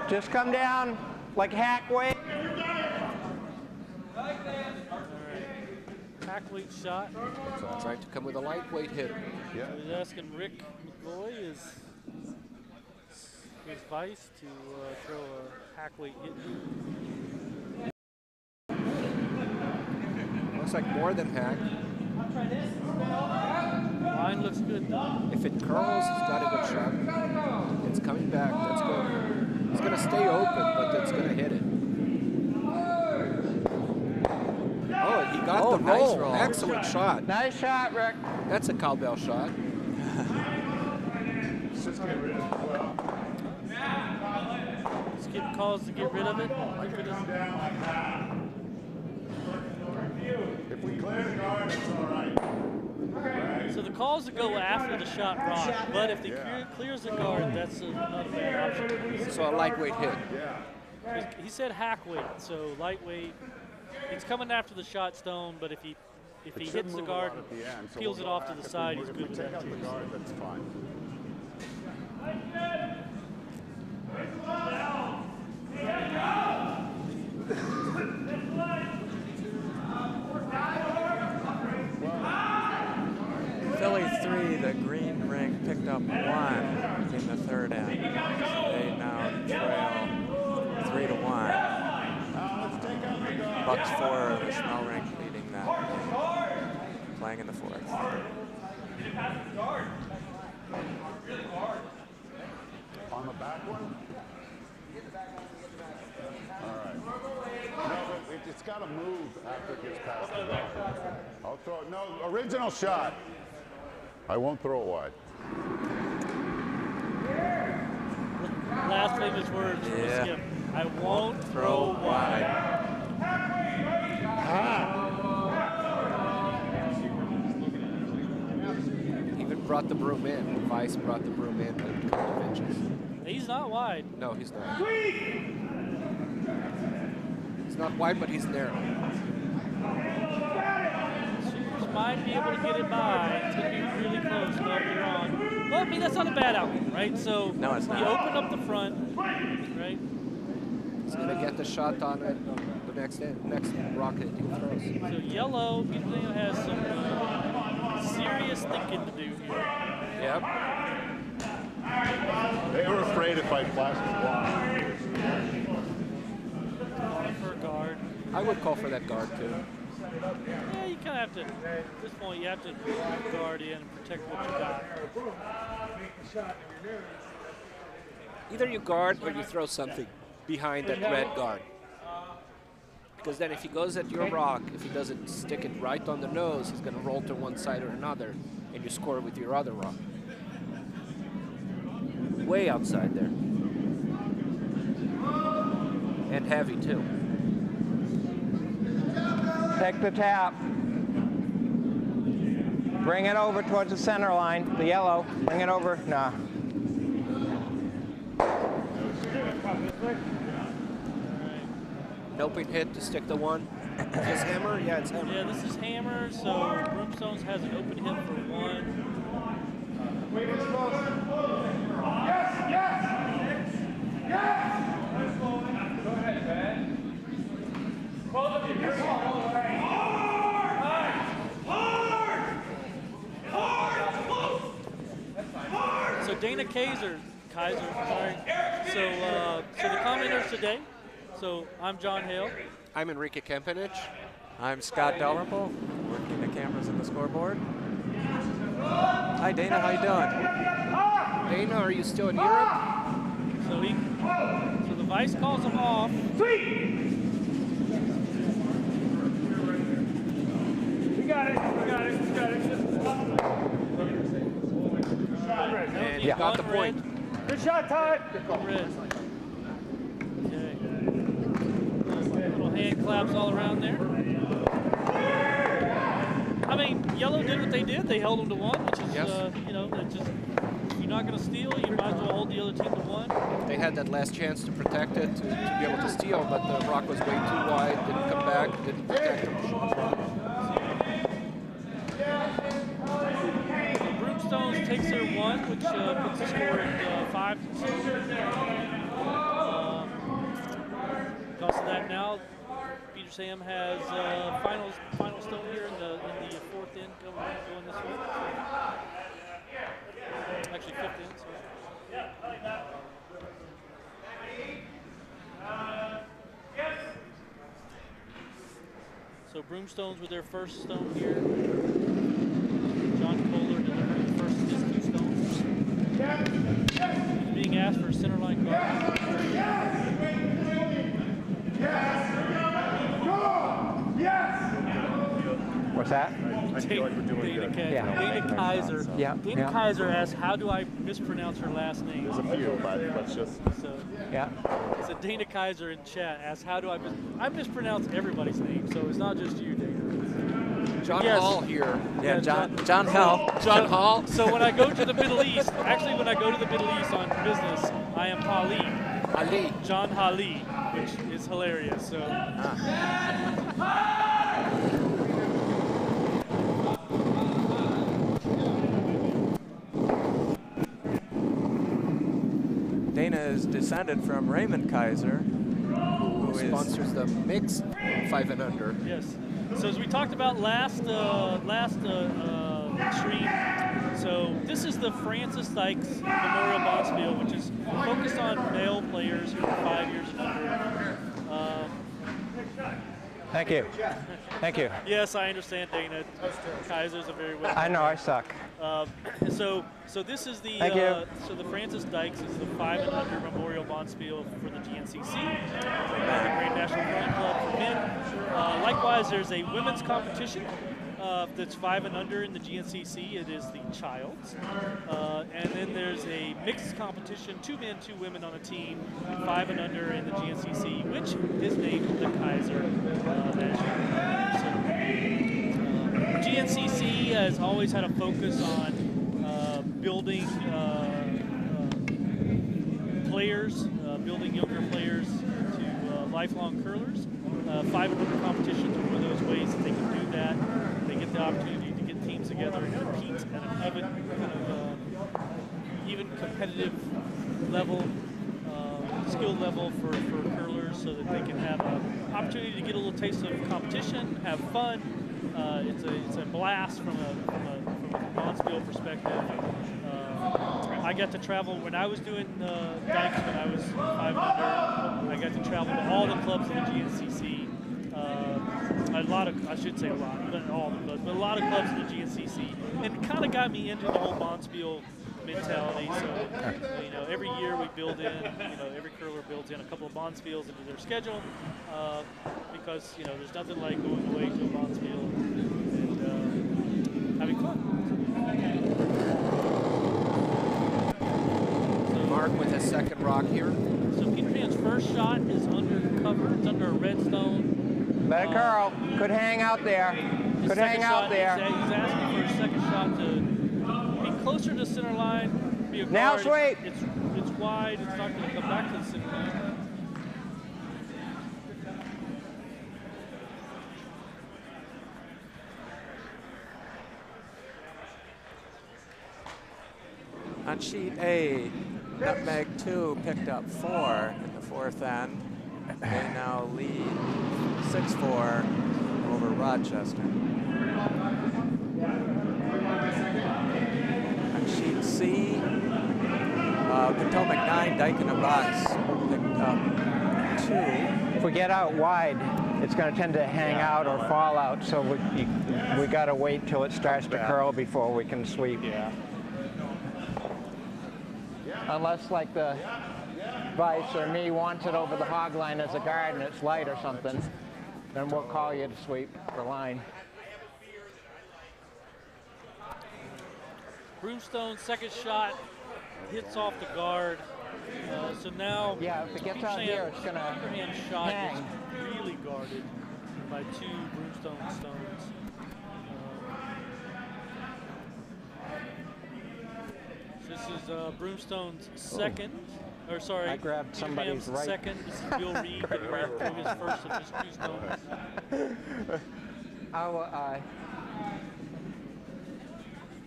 Just come down like hack weight. hack weight shot. Trying to come with a lightweight hit. Yeah. So he's asking Rick McGloy, his vice, to throw a hack weight hit. Looks like more than hack. Line looks good though. If it curls, he's got a good shot. It's coming back. That's good. It's going to stay open, but it's going to hit it. Oh, he got the nice roll. roll. Excellent shot. Nice shot, Rick. That's a cowbell shot. Just get rid of it. Well, Skip calls to get rid of it. I could come down like that. If we clear the guard, it's all right. So the calls that go after the shot rock, but if he clears the guard, that's not a bad option. So a lightweight hit. Yeah. He said hack weight, so lightweight. It's coming after the shot stone, but if he hits the guard and peels it off to the side, he's good with Take that out the too. guard, that's fine. Philly 3, the green ring picked up 1 in the third end. They now trail 3-1. Bucks 4, the small ring leading that game, playing in the fourth. On the back one? All right. No, but it's got to move after it gets past the guard. I'll throw it. No, original shot. I won't throw it wide. last famous words from the skip. I won't throw wide. Even brought the broom in. Vice brought the broom in a couple of inches. He's not wide. No, he's not. He's not wide, but he's narrow. Sooners might be able to get it by. It's going to be really close. No, you're on. Well, I mean, that's not a bad outcome, right? So no, it's not. You open up the front, right? He's going to get the shot on it. The next rocket he throws. So yellow, Peter has some serious thinking to do here. Yep. They were afraid if I flashed the block. For a guard. I would call for that guard too. Yeah, you kind of have to, at this point, you have to guard in and protect what you got. Either you guard or you throw something behind that red guard. Because then if he goes at your rock, if he doesn't stick it right on the nose, he's going to roll to one side or another, and you score with your other rock. Way outside there. And heavy too. Take the tap. Bring it over towards the center line, the yellow. Bring it over. Nah. Noping hit to stick the one. Is this hammer? Yeah, it's hammer. Yeah, this is hammer, so Broomstones has an open hit for one. Go ahead, man. So Dana Kaiser, sorry. So the commenters today. So I'm John Hale. I'm Enrique Kempenich. I'm Scott Dalrymple, working the cameras and the scoreboard. Hi Dana, how you doing? Dana, are you still in Europe? So the vice calls him off. We got it. And you got the point. Good shot, Todd. Red. Okay. Little hand claps all around there. I mean, yellow did what they did. They held them to one, which is, it just, if you're not going to steal, you might as well hold the other team to one. They had that last chance to protect it, to be able to steal, but the rock was way too wide, didn't come back, didn't protect them. Broomstones takes their one, which puts the score at 5-2. Because of that now, Peter Sam has final stone here in the fourth end going this way. Actually, fifth end. Sorry. So Broomstones with their first stone here. John Kohler delivering the first of his two stones. He's being asked for a center line guard. What's that? I feel like we're doing good. Dana Kaiser. Yeah. Dana Kaiser asks, how do I mispronounce her last name? There's a few, but let's just. So, Yeah. so Dana Kaiser in chat asks, how do I mispronounce everybody's name, so it's not just you, Dana. John Yes. Hall here. Yeah, John Hall. John Hall. So when I go to the Middle East, actually when I go to the Middle East on business, I am Ali. Ali. John Hali, which is hilarious. So. Dana is descended from Raymond Kaiser, who Sponsors the mixed 5 and under. Yes. So as we talked about last stream, so this is the Francis Dykes Memorial Bonspiel, which is focused on male players who are 5 years and under. Thank you. Thank you. Yes, I understand, Dana. Kaiser's a very well. I know I suck. So this is the Thank you. so the Francis Dykes is the 5 and under Memorial Bonspiel for the GNCC, the Great National Curling Club for men. Likewise, there's a women's competition that's 5 and under in the GNCC. It is the child's. And then there's a mixed competition, 2 men, 2 women on a team, 5 and under in the GNCC, which is named the Kaiser. GNCC has always had a focus on building players, building younger players to lifelong curlers. 5 and under competitions are one of those ways that they can do that. They get the opportunity to get teams together and compete at an even competitive level, skill level for curlers, so that they can have an opportunity to get a little taste of competition, have fun. It's a blast from a Bonspiel perspective. I got to travel when I was doing Dykes when I was 5 and under. I got to travel to all the clubs in the GNCC. I should say a lot, not all the clubs, but a lot of clubs in the GNCC, and it kind of got me into the whole Bonspiel mentality. So, every year we build in, every curler builds in a couple of Bonspiels into their schedule, because there's nothing like going away to a Bonspiel and having fun. Mark with his second rock here. So Peter Pan's first shot is under cover. It's under a redstone. Let it curl. Could hang out there. Could hang out there. He's asking for a second shot to be closer to center line. Be a Now guard. sweep. It's wide. It's not going to come back to the center line. On sheet A, Nutmeg 2 picked up 4 in the 4th end. They now lead 6-4 over Rochester. On sheet C, Potomac 9, Dyke in a box picked up 2. If we get out wide, it's going to tend to hang out or fall out, so we got to wait till it starts to curl before we can sweep. Yeah. Unless, like the Vice or me wants it over the hog line as a guard and it's light or something, then we'll call you to sweep for line. Broomstone's second shot hits off the guard. So now, yeah, if it gets out here, it's going to Peterhand's shot hang. is really guarded by 2 Broomstone stones. This is Broomstone's second, or sorry, I grabbed somebody's right. second. This is Bill Reed getting ready to throw his first of just 2 stones.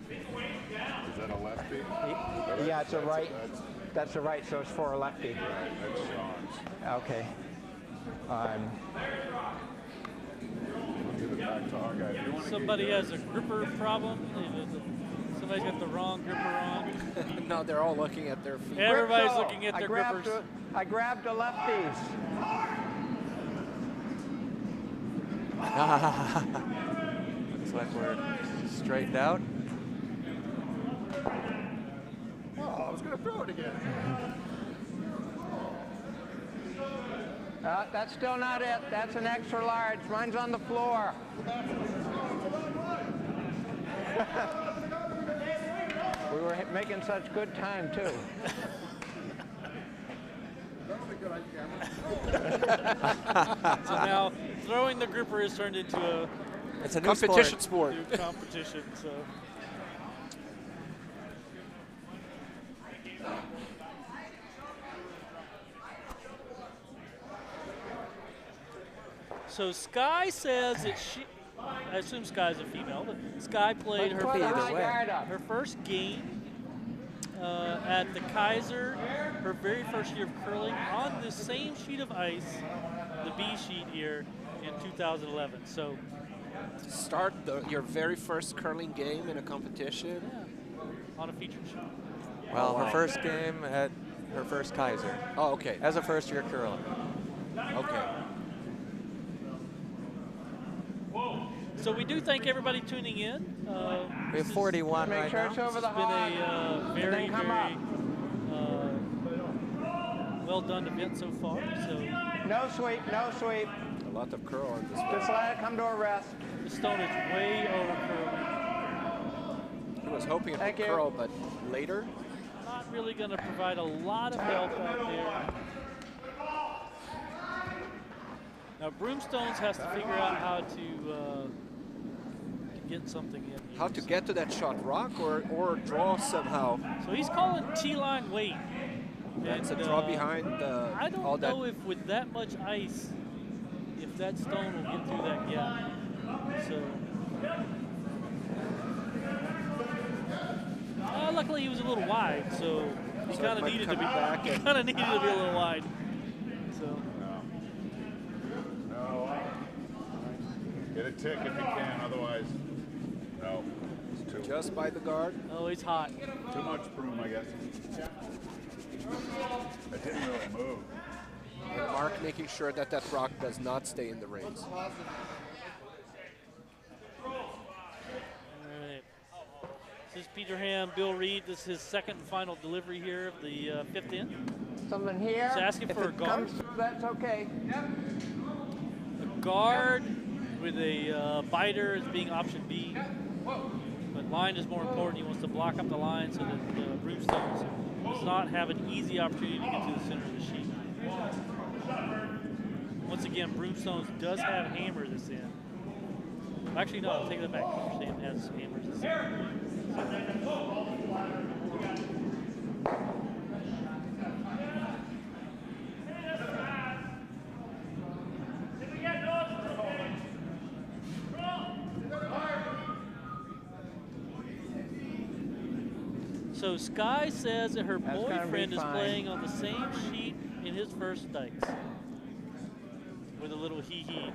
Is that a lefty? Yeah, it's a right. That's a right, so it's for a lefty. Right, that's Sean's. Okay. Give it back to our guy. If you want to Somebody has a gripper problem. Somebody's got the wrong gripper on. No, they're all looking at their feet. Everybody's looking at their grippers. I grabbed the lefties. Looks like we're straightened out. Oh, I was going to throw it again. That's still not it. That's an extra large. Mine's on the floor. We were making such good time, too. So now throwing the gripper has turned into a It's a new competition sport. new competition. So Sky says that I assume Sky's a female, but Sky played her her first game at the Kaiser, her very first year of curling, on the same sheet of ice, the B sheet here, in 2011. So Start your very first curling game in a competition. yeah, on a featured sheet. Well, her first game at her first Kaiser Oh, okay. as a first-year curler. Okay. So we do thank everybody tuning in. We have 41 Make right sure now. it's over the It's been hog. a very, then come very well done event so far. So No sweep, no sweep. A lot of curl on this. Just let it come to a rest. The stone is way over curling. He was hoping it would Thank you. curl, but later. Not really going to provide a lot of help out there. Now Broomstones has to figure out how to get something in here. How to get to that shot rock or draw somehow. So he's calling T-line wait. That's And, a draw behind I don't all know that. if with that much ice, if that stone will get through that gap. So, luckily he was a little wide, so he So kind it of might needed to come be back He and- kind of needed to be a little wide. So. No. Get a tick if you can, otherwise, no. It's too, Just by the guard. Oh, he's hot. too much broom, I guess. It didn't really move. And Mark making sure that that rock does not stay in the rings. All right. This is Peter Ham, Bill Reed. This is his second and final delivery here of the fifth inning. Something here. He's asking if for a it guard. comes through, that's okay. A guard with a biter is being option B. But line is more important. He wants to block up the line so that Broomstones does not have an easy opportunity to get to the center of the sheet. Once again, Broomstones does have hammer this end. Actually, no, I'll take that back. Sam has hammers this end. So Sky says that her That's gonna be boyfriend is fine. playing on the same sheet in his first Dykes. With a little hee-hee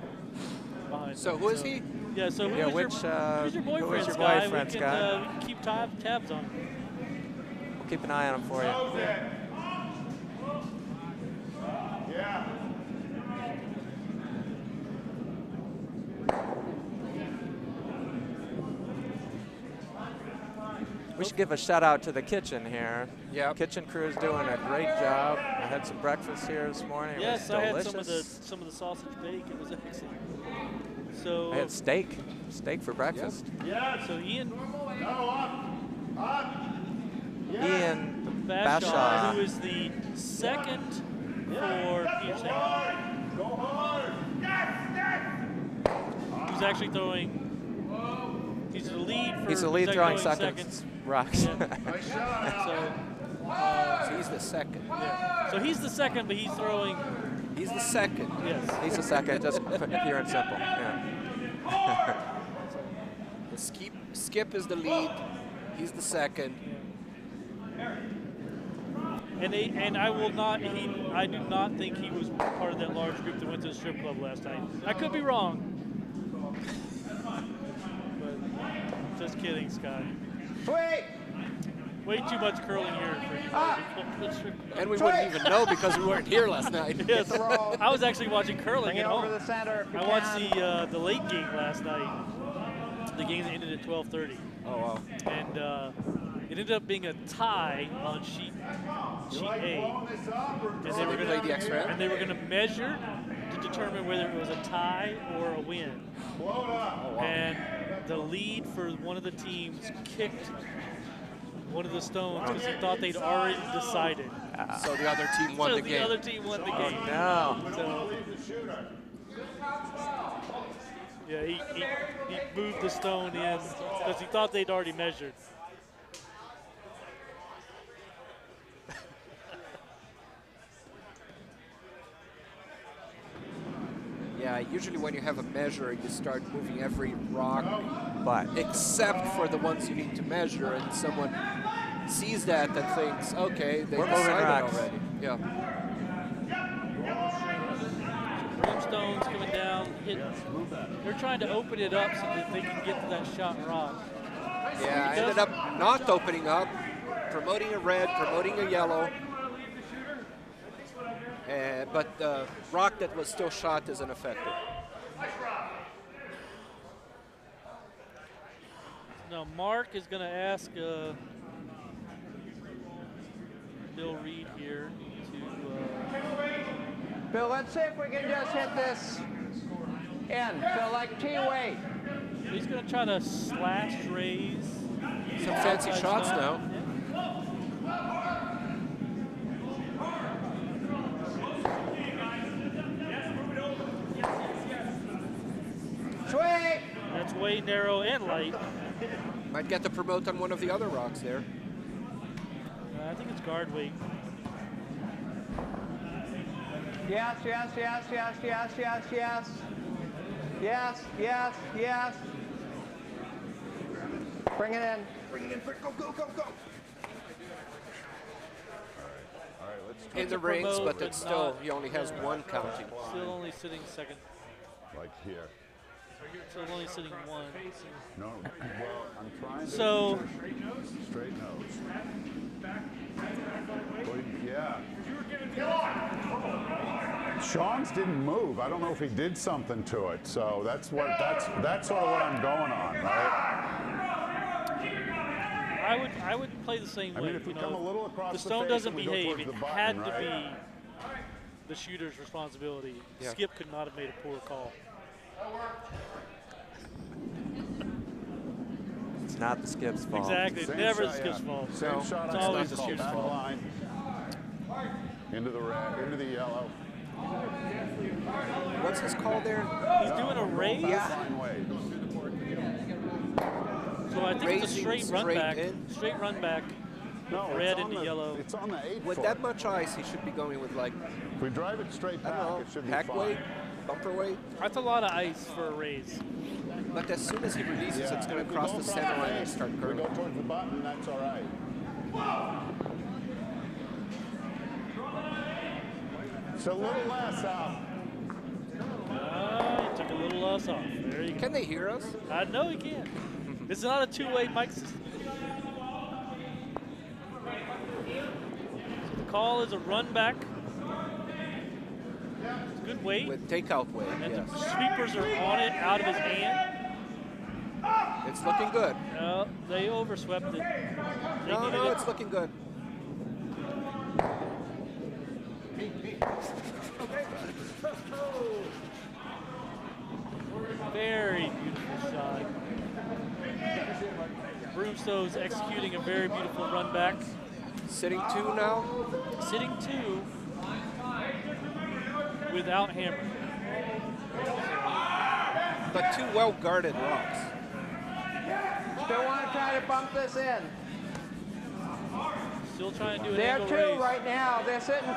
behind So him. who is he? Yeah, so Yeah, who's which, your boyfriend, who is your Sky? boyfriend, we Sky? can keep tabs on him. We'll keep an eye on him for you. Yeah. We should give a shout out to the kitchen here. Yeah. Kitchen crew is doing a great job. I had some breakfast here this morning. Yes, it I was had delicious. some of the sausage bake. It was excellent. So I had steak for breakfast. so Ian Ian Bashaw, Bashaw. who is the second for Peterson. Who's actually throwing. He's the lead for. He's the lead actually throwing seconds. seconds. Rocks. Yeah. So he's the second. So he's the second, but he's throwing. He's the second. Yes. He's the second, just pure and simple. Yeah. The skip is the lead. He's the second. And I will not. I do not think he was part of that large group that went to the strip club last night. I could be wrong. But just kidding, Scott. Wait. Way too much curling here for you. And we wouldn't even know because we weren't here last night. Yes, the roll. I was actually watching curling Bring at it over home. the center if you I watched can. the late game last night. The game that ended at 12:30, Oh, wow. and it ended up being a tie on sheet A. And they were Play going the extra. and they were going to measure to determine whether it was a tie or a win. And the lead for one of the teams kicked one of the stones because he thought they'd already decided. So the other team won So the game. other team won the Oh game. no. So, yeah, he moved the stone in because he thought they'd already measured. Yeah, usually when you have a measure, you start moving every rock But except for the ones you need to measure, and someone sees that and thinks, okay, they We're moving decided rocks. already. Yeah. Broomstones coming down. They're trying to open it up so that they can get to that shot rock. Yeah, I ended up not opening up, promoting a red, promoting a yellow. But the rock that was still shot isn't effective. Now Mark is going to ask Bill Reed here to. Bill, let's see if we can just hit this in. Bill, like T-weight. he's going to try to slash, raise. Some fancy shots now. Swing! That's way narrow and light. Might get to promote on one of the other rocks there. I think it's guard weight. Yes, yes, yes, yes, yes, yes, yes. Yes, yes, yes. Bring it in. Bring it in. Go, go, go, go. All right, let's try In the to rings, promote, but but it's still, not- he only has one counting. Still only sitting second. like here. Still only sitting one. No, well, I'm trying to So, straight nose. Well, yeah. Sean's didn't move. I don't know if he did something to it. So that's sort of what I'm going on, right? I would play the same I way. mean, if we you come know, a little across the the stone face doesn't and we go behave. towards It the button, had to right? be the shooter's responsibility. Yeah. Skip could not have made a poor call. It's not the skip's fault. Exactly. It's Same never shot, the skip's yeah. fault. Same shot. It's on always the the skip's back fault. line. Into the red, into the yellow. What's his call there? He's doing a raise, Backline wave. so I think it's a Raising straight run straight back. in. Straight run back. No, Red it's on into the, yellow. It's on the 8 With foot. that much ice, he should be going with, like, If we drive it straight I back, don't know, it should be hack fine. weight, bumper weight. That's a lot of ice for a raise. But as soon as he releases, Yeah. it's going If to we cross go the across center line and face, start we curling. go towards the button, that's all right. It's a little less out. He took a little less off. There you go. Can they hear us? I know he can. It's not a two-way mic system. So the call is a run back. It's good weight. With takeout weight, And yes. the sweepers are on it, out of his hand. It's looking good. No, they overswept it. They No, needed no, it. it's looking good. Very beautiful shot. Broomstone's executing a very beautiful run back. Sitting 2 now. Sitting 2 without hammer. But 2 well-guarded rocks. Still want to try to bump this in. Still trying to do an They're angle 2 raise. right now. They're sitting 2. I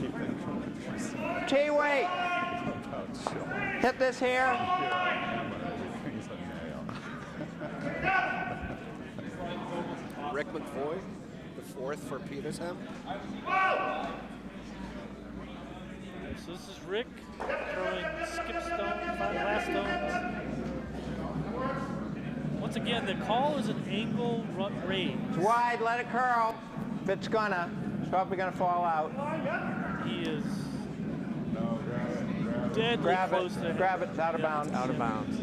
keep thinking T-weight. about Sean. Hit this here. He's a nail. Rick McFoy, the 4th for Petersham. So this is Rick throwing skip stone, 5 glass stones. Once again, the call is an angle raise. It's wide. Let it curl. If it's gonna, it's probably gonna fall out. He is No, grab it. deadly Grab close it. to Grab it. It's out of bounds. Out of bounds.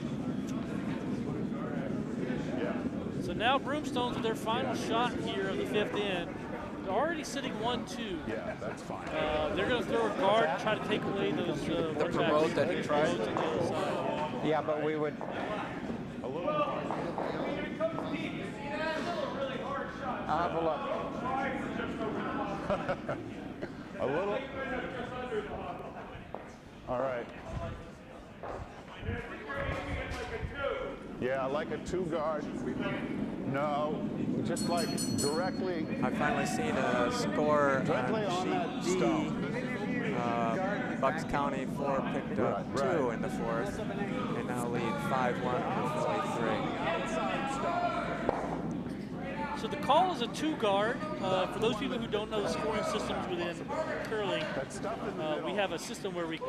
So now Broomstone's with their final shot here of the 5th inning. They're already sitting 1-2. Yeah, that's fine. They're going to throw a guard and try to take away those The promote that he tried. promotes on the other side. Yeah, but we would. A little more. I'll have a look. A little. All right. Yeah, like a 2 guard. No, just like directly. I've finally seen a score Directly on on that sheet D. stone. Bucks County 4 picked up Right, 2 right. in the 4th. They now lead 5-1 with only 3. So the call is a 2 guard. For those people who don't know the scoring systems within curling, That stuff in the we middle. have a system where we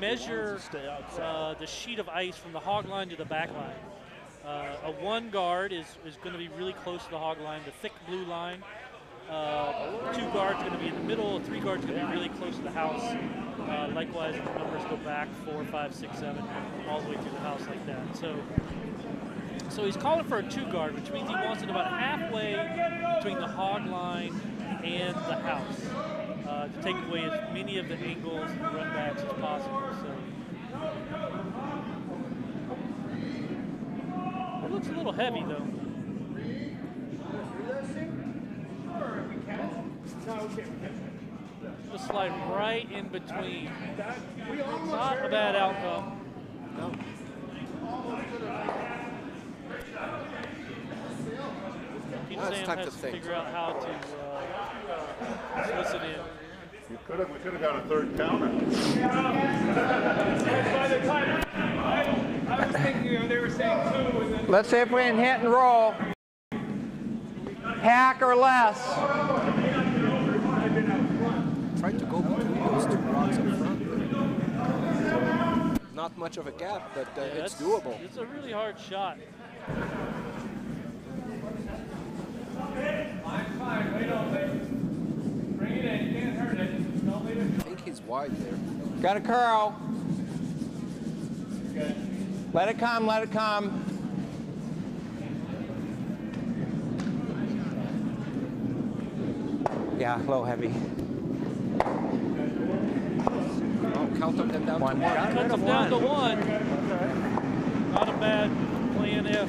measure the sheet of ice from the hog line to the back line. A 1 guard is going to be really close to the hog line, the thick blue line. 2 guards going to be in the middle. A 3 guards going to be really close to the house. Likewise, the numbers go back 4, 5, 6, 7, all the way through the house like that. So he's calling for a 2 guard, which means he wants it about halfway between the hog line and the house. to take away as many of the angles and run backs as possible. So it looks a little heavy though. Just slide right in between. Not a bad outcome. No. Peter Now it's Sam time has to to think. figure out how to listen in. We could have got a third counter. By the time, I was thinking they were saying 2 and then Let's see if we can hit and roll. Hack or less. Tried to go between those two rocks up front. Not much of a gap, but it's doable. It's a really hard shot. bring it in. You can't hurt it. Don't leave it. I think he's wide there. Got a curl. Let it come, let it come. Yeah, low heavy. Oh, count them down One. to one. Got rid Cuts of him down to one. 1. Not a bad plan F.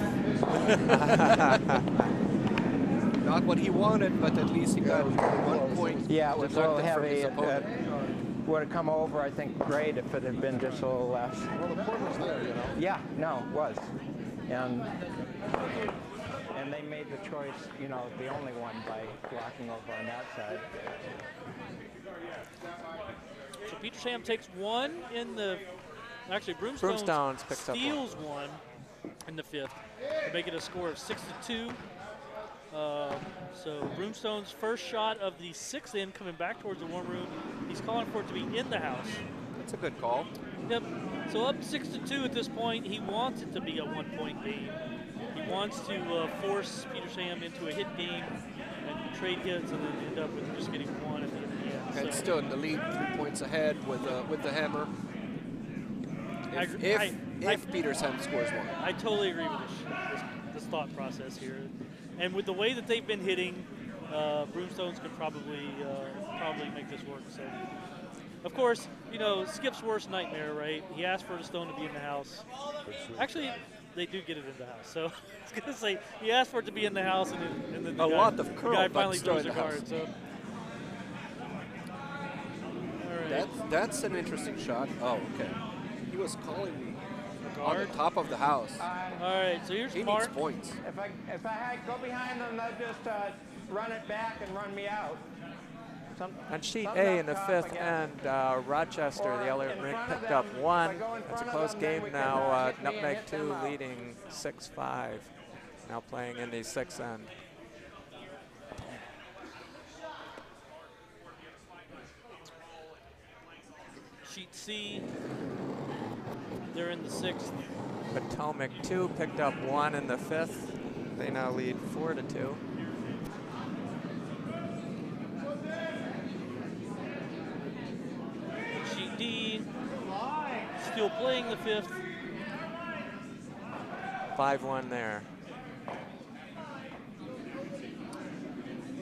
Not what he wanted, but at least he got 1 point. Yeah, it was a little deducted from heavy. his It opponent. would have come over, I think, great if it had been just a little less. Well, the point was there, you know. Yeah, no, it was. And they made the choice, you know, the only one by blocking over on that side. So Peter Sam takes 1 in the. Actually, Broomstones picks up steals 1 in the 5th to make it a score of 6-2. So Broomstone's first shot of the 6th inning coming back towards the warm room. He's calling for it to be in the house. That's a good call. Yep. So up 6-2 at this point. He wants it to be a 1-point game. He wants to force Peter Sam into a hit game and trade hits, and then end up with just getting 1 at the end of the end. And So still in the lead, 3 points ahead with the hammer. If Peter Sam scores 1. I totally agree with this thought process here. And with the way that they've been hitting, Broomstones could probably make this work. So, of course, you know, Skip's worst nightmare, right? He asked for the stone to be in the house. Actually, they do get it in the house. So I was gonna say he asked for it to be in the house, and then the guy finally throws a card. So. All right. That's an interesting shot. Oh, okay. He was calling me on the top of the house. All right. So here's He Mark. needs points. If I had go behind them, they'd just run it back and run me out. On sheet Something A up in the top 5th again. end, Rochester, Or the Elliott in Rink, front of picked up them, 1. if I go in It's a front of close them, then game we can now. hit me and Nutmeg hit 2 them out. leading 6-5. Now playing in the 6th end. Sheet C. They're in the 6th. Potomac 2 picked up 1 in the 5th. They now lead 4-2. Sheet D. Still playing the 5th. 5-1 there.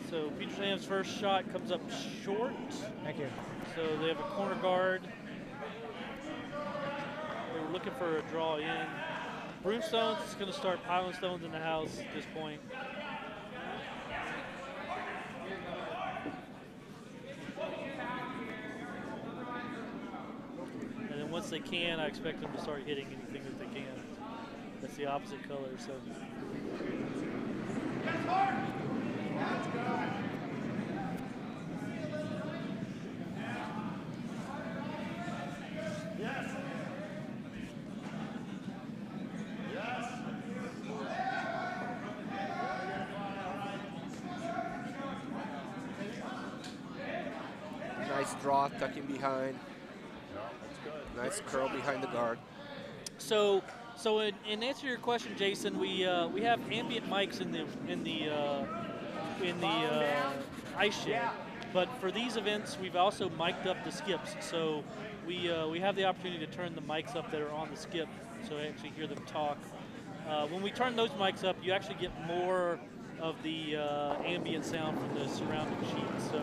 So Peter Sam's first shot comes up short. Thank you. So they have a corner guard. They were looking for a draw in. Broomstones is going to start piling stones in the house at this point. And then once they can, I expect them to start hitting anything that they can. That's the opposite color. So. Nice draw, tucking behind. Nice curl behind the guard. So in answer to your question, Jason, we have ambient mics in the ice shed, but for these events, we've also mic'd up the skips. So we have the opportunity to turn the mics up that are on the skip, so I actually hear them talk. When we turn those mics up, you actually get more of the ambient sound from the surrounding sheet. So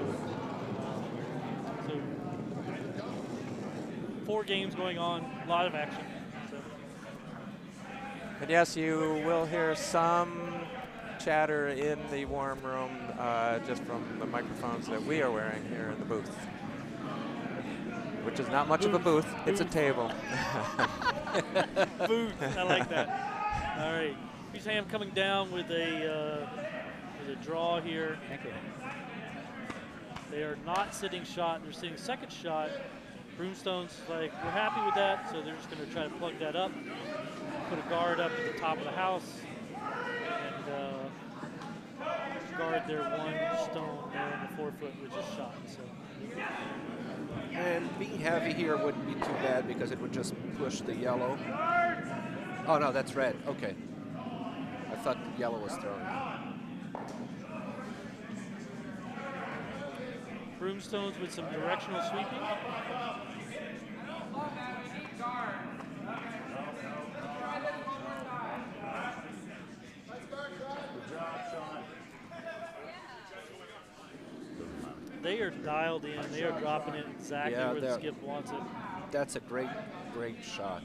4 games going on, a lot of action. So. And yes, you will hear some chatter in the warm room just from the microphones that we are wearing here in the booth, which is not much of a booth. It's a table. Booth, I like that. All right, Puget Sound coming down with a draw here. Thank you. They are not sitting shot, they're sitting second shot. Broomstone's like, we're happy with that, so they're just gonna try to plug that up, put a guard up at the top of the house, and guard their 1 stone there in the 4-foot, which is shot. So. And being heavy here wouldn't be too bad because it would just push the yellow. Oh no, that's red. Okay. I thought the yellow was throwing. Broomstones with some directional sweeping. They are dialed in. They are dropping it exactly where the skip wants it. That's a great, great shot.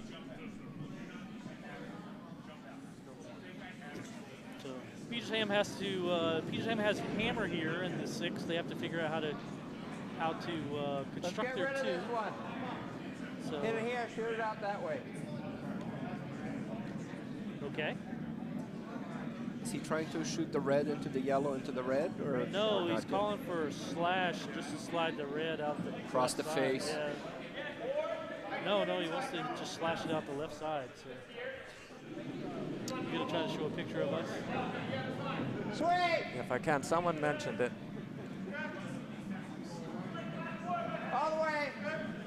So Puget Sound has to. Puget Sound has hammer here in the 6. They have to figure out how to construct their 2. So Hit it here, shoot it out that way. okay. Is he trying to shoot the red into the yellow into the red, or No, or he's not calling for a slash just to slide the red out the across the left face? side. Yeah. No, he wants to just slash it out the left side. So you're gonna try to show a picture of us. Sweet! If I can, someone mentioned it.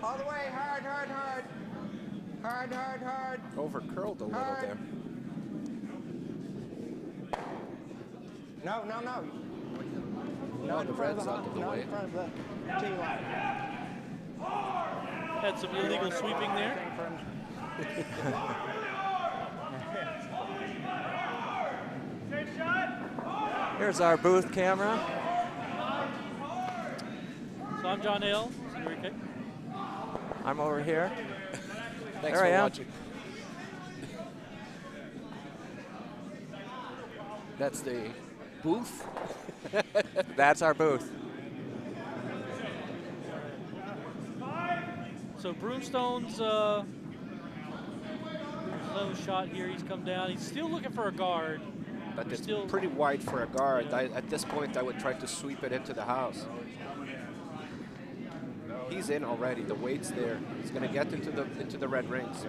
All the way, hard, hard, hard. Hard, hard, hard. Over curled a little Hard. there. No, no, no. No, the red's out of the way. in front of the tee line. Had some illegal sweeping there. Here's our booth camera. So I'm John L. I'm over here. Thanks There I for am. watching. That's the booth. That's our booth. So Broomstone's low shot here. He's come down. He's still looking for a guard. But We're it's still pretty wide for a guard. At this point, I would try to sweep it into the house. He's in already. The weight's there. He's going to get into the red rings.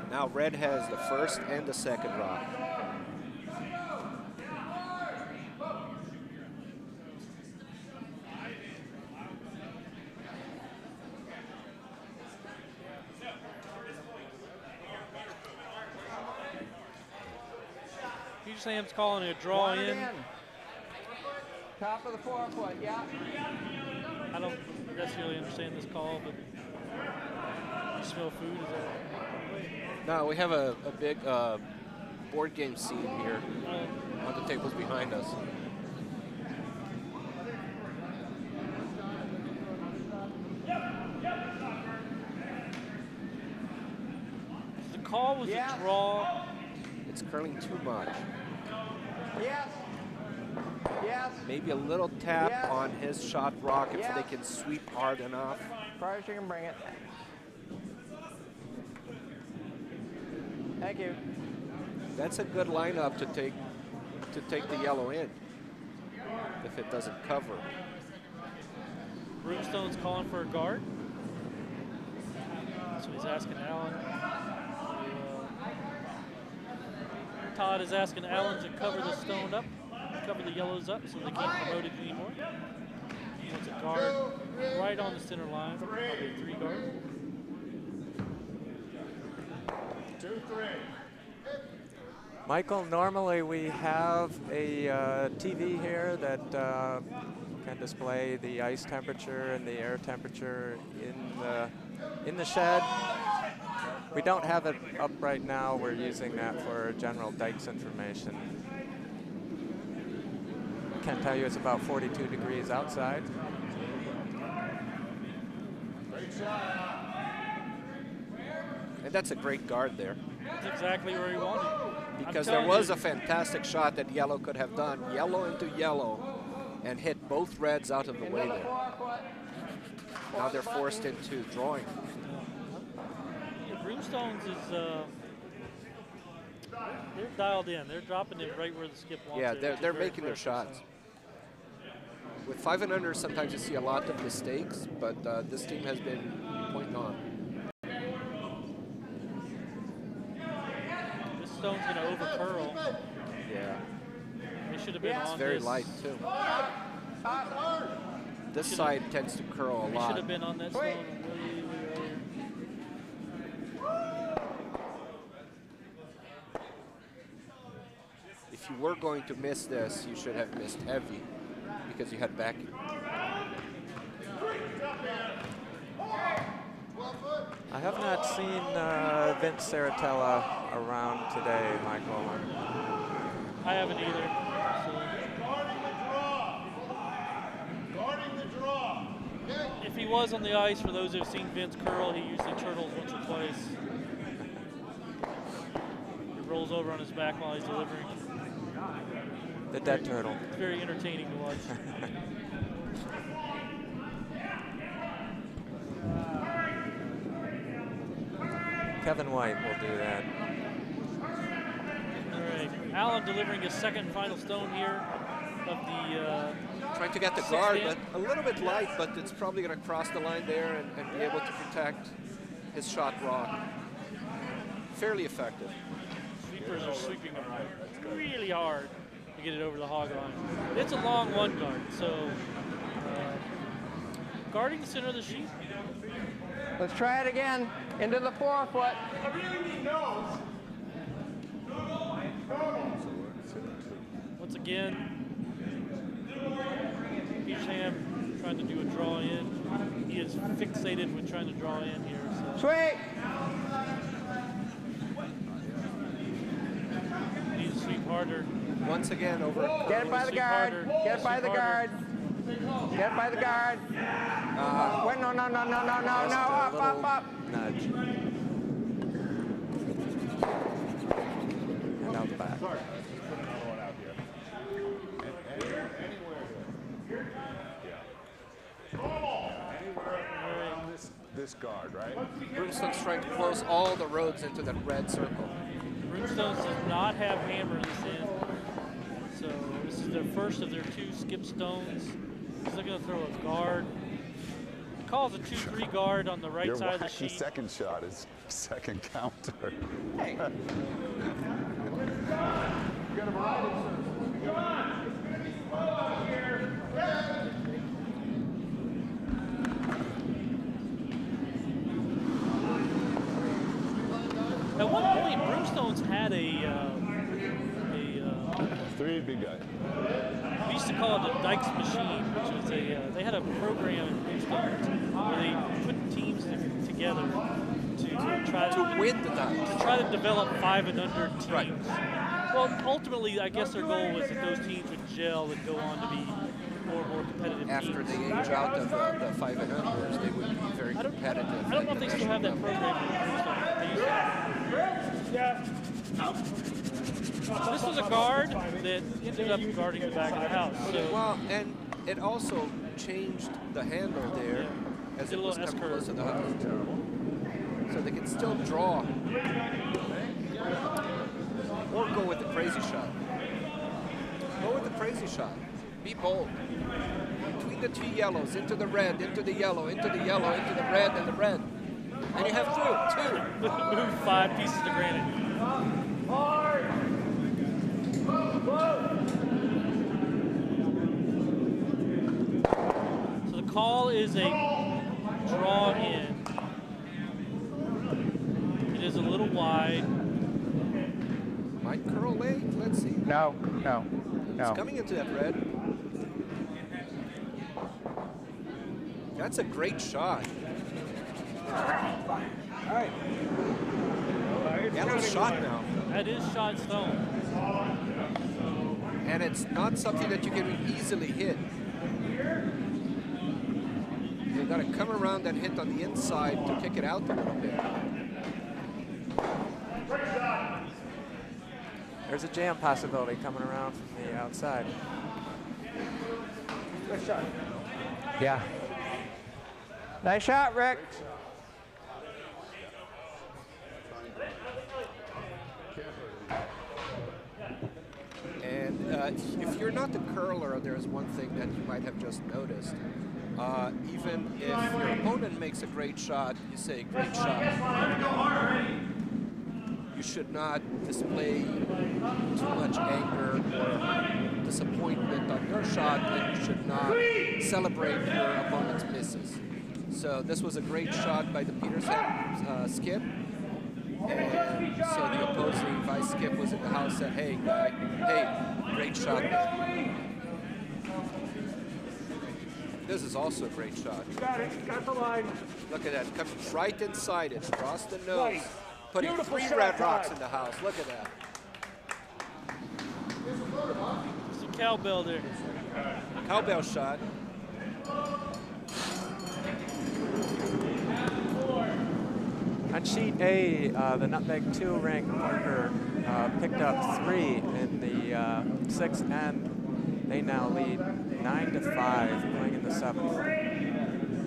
Now red has the first and the second rock. Puget Sound's calling a draw Water in. Top of the 4-foot, yeah. I don't necessarily understand this call, but you smell food. Is that? No, we have a big board game scene here on the tables behind us. The call was Yeah. a draw. It's curling too much. Yes. Yes. Maybe a little tap Yes. on his shot rock if Yes. they can sweep hard enough. Far as you can bring it. Thank you. That's a good lineup to take the yellow in if it doesn't cover. Broomstone's calling for a guard. So he's asking Allen. Todd is asking Allen to cover the stone up, cover the yellows up so they can't promote it anymore. He wants a guard right on the center line, probably a 3 guard. 2-3. Michael, normally we have a TV here that can display the ice temperature and the air temperature in the shed. We don't have it up right now. We're using that for general Dykes information. can tell you it's about 42 degrees outside. And that's a great guard there. That's exactly where he wanted. Because there was a fantastic shot that yellow could have done. Yellow into yellow and hit both reds out of the way there. Now they're forced into drawing. Yeah, Broomstones is, they're dialed in. They're dropping it right where the skip wants Yeah, it. they're making their shots. With 5 and under, sometimes you see a lot of mistakes, but this team has been pointing on. This stone's going to over curl. Yeah. They should have been It's on very this. light, too. This side tends to curl a They lot. should have been on that stone way earlier. If you were going to miss this, you should have missed heavy because you had backing. I have not seen Vince Saratella around today, Michael. I haven't either. So. If he was on the ice, for those who have seen Vince curl, he usually turtles once or twice. He rolls over on his back while he's delivering. The dead turtle. It's very entertaining to watch. Kevin White will do that. All right, Allen delivering his second and final stone here of the Trying to get the guard, but a little bit light, but it's probably going to cross the line there and be able to protect his shot rock. Fairly effective. Sweepers are sweeping him really hard to get it over the hog line. It's a long one guard, so guarding the center of the sheet. Let's try it again. Into the 4-foot. Once again, Petersham trying to do a draw in. He is fixated with trying to draw in here. So. Sweep. Needs to sweep harder. Once again, over. Get it by the guard. Get it by the guard. Get it by the guard. Wait, no. Up. Nudge. And out the back. This guard, right? Broomstone's trying to close all the roads into that red circle. Broomstones does not have hammers in. So this is their first of their 2 skip stones. He's looking to throw a guard. He calls a 2-3 guard on the right side of the sheet. Second shot is second counter. Hey. At one point, Broomstones had a 3 big guy. we used to call it the Dykes machine, which was they had a program in Broomstones where they put teams together to try To win the Dykes. to try to develop 5 and under teams. Right. Well, ultimately, I guess their goal was that those teams would gel and go on to be more and more competitive After teams. they age out of the 5 and unders, they would be very I don't competitive. know if they still have that program in Broomstones. They used to have it. So this was a guard that ended up guarding the back of the house. So Well, and it also changed the handle there as Did it a was little coming S-curve. close to the house. So they can still draw. Or go with the crazy shot. Go with the crazy shot. Be bold. Between the 2 yellows, into the red, into the yellow, into the yellow, into the red, and the red. And you have through 2. move 5 pieces to granite. So the call is a draw in. It is a little wide. Might curl late. Let's see. No. It's coming into that red. That's a great shot. Yellow's shot now. That is shot stone. and it's not something that you can easily hit. You've got to come around and hit on the inside to kick it out a little bit. There's a jam possibility coming around from the outside. Good shot. Yeah. Nice shot, Rick. And if you're not the curler, there's one thing that you might have just noticed. Even if your opponent makes a great shot, you say, great shot. You should not display too much anger or disappointment on your shot, and you should not celebrate your opponent's misses. So this was a great shot by the Peterson skip. And so the opposing vice skip was in the house, said, hey, guy, hey, great shot there. This is also a great shot. You got it. Got the line. Look at that. Coming right inside it, across the nose. Nice. Putting Beautiful 3 shot, red rocks Todd. in the house. Look at that. It's a cowbell there. Cowbell shot. On sheet A, the Nutmeg 2 ranked Parker picked up 3 in the 6th end. They now lead 9-5 going in the 7th.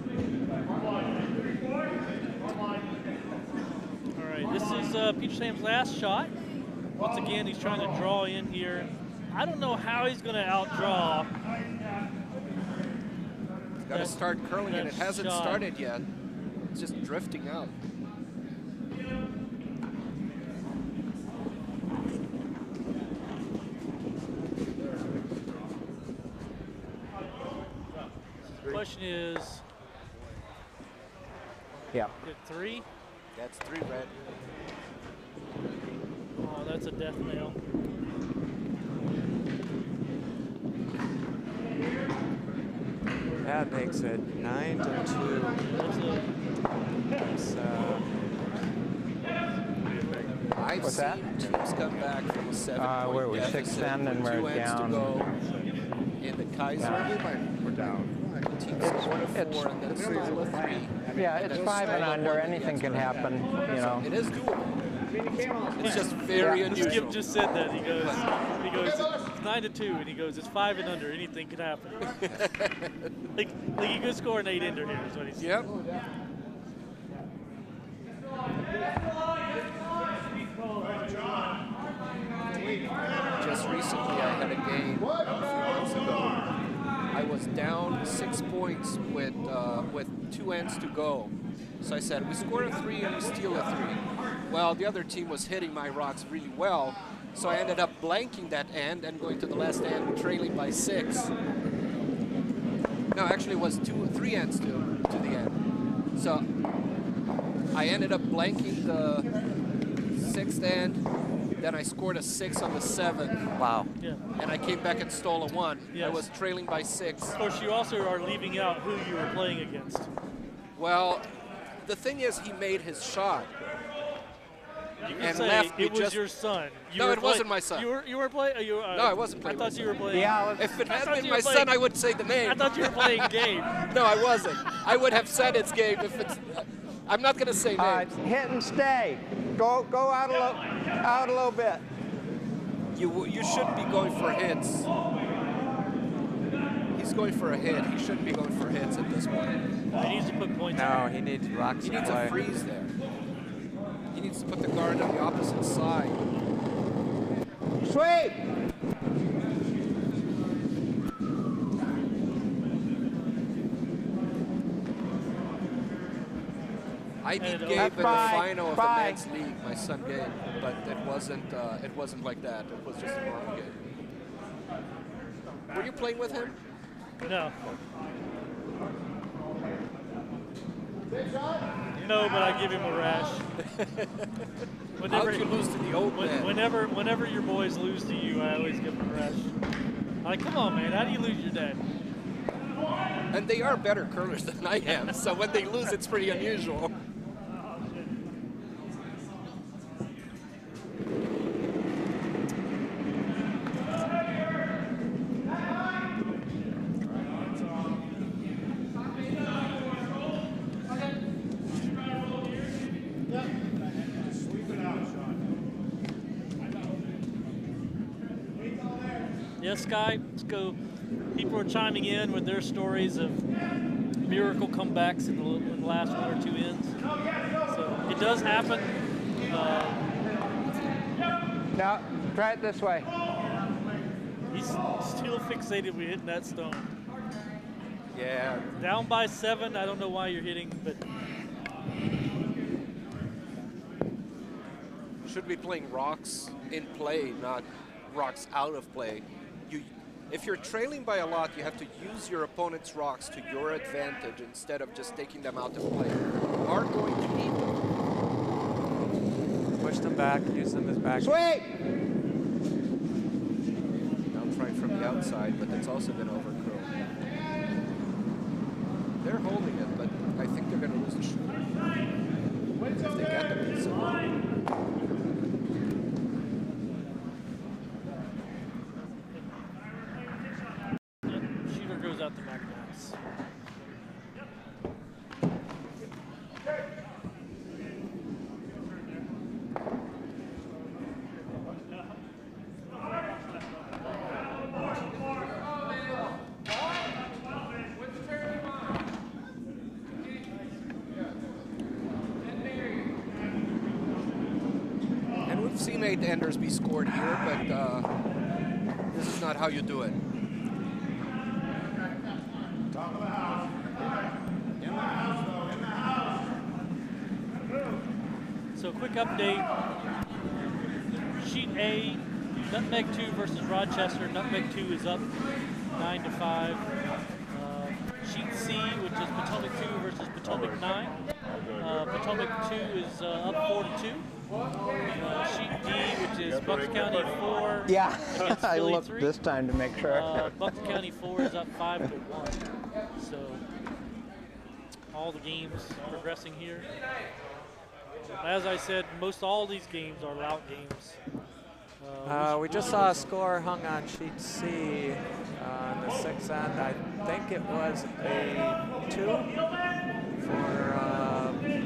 All right, this is Peter Sam's last shot. Once again, he's trying to draw in here. I don't know how he's going to outdraw. Got to start curling, and it hasn't shot. started yet. It's just drifting out. The question is, Yeah. get 3? That's 3 red. Oh, that's a death nail. That makes it 9-2. That's a, It's, I've What's seen that? teams come back from a 7-point where we deficit 6th end and with we're 2 ends down. to go in the Kaiser. We're down. Teams score to 4 and then score to 3. Yeah, it's 5 and under. Anything can happen, you know. It is doable. It's just very the unusual. skip just said that. He goes, it's 9-2, and he goes, it's 5 and under. Anything can happen. like you could score an 8-ender here, is what he said. Yep. Just recently, I had a game a few months ago. I was down 6 points with 2 ends to go. So I said, we score a 3 and we steal a 3. Well, the other team was hitting my rocks really well, so I ended up blanking that end and going to the last end, trailing by 6. No, actually, it was 3 ends to the end. So I ended up blanking the 6th end. Then I scored a 6 on the 7th. wow. Yeah. And I came back and stole a 1. I Yes. was trailing by 6. Of course, you also are leaving out who you were playing against. Well, the thing is, he made his shot. You can And say left me it was just- your son. You No, were it wasn't my son. You were playing. No, I wasn't playing I thought my you were playing. Yeah, If it I had thought been you my were son, playing- I would say the name. I thought you were playing game. No, I wasn't. I would have said it's game if it's. I'm not going to say names. Hit and stay. Go out a little bit. You should be going for hits. He's going for a hit. He shouldn't be going for hits at this point. He needs to put points. No, he needs rocks He to needs play. a freeze there. He needs to put the guard on the opposite side. Sweep. I beat And Gabe in the That's final of the bye. men's league, my son Gabe, but it wasn't like that. It was just a normal game. Were you playing with him? No. No, but I give him a rash. How'd you lose to the old man? Whenever your boys lose to you, I always give them a rash. I'm like, come on, man, how do you lose your dad? And they are better curlers than I am, so when they lose, it's pretty unusual. Yes, Sky, let's go. People are chiming in with their stories of miracle comebacks in the last 1 or 2 ends. So it does happen. Now, try it this way. He's still fixated with hitting that stone. Yeah. Down by 7, I don't know why you're hitting, but Should be playing rocks in play, not rocks out of play. If you're trailing by a lot, you have to use your opponent's rocks to your advantage instead of just taking them out of play. You are going to need them. Push them back, use them as back. Sweet! Now trying from the outside, but it's also been overcurled. They're holding it, but I think they're going to lose the shooter. If they get the piece of it. shooter goes out the back pass. We've seen 8 enders be scored here, but this is not how you do it. Top of the house. In the house, though. In the house. So quick update. Sheet A, Nutmeg 2 versus Rochester. Nutmeg 2 is up 9-5. Sheet C, which is Potomac 2 versus Potomac 9. Potomac 2 is up 4-2. Sheet D, which is Bucks County 4. Yeah, against I Philly looked 3. this time to make sure. Bucks County 4 is up 5-1. So all the games progressing here. As I said, most all these games are lout games. We just saw a score hung on sheet C on the 6th end. I think it was a 2 for,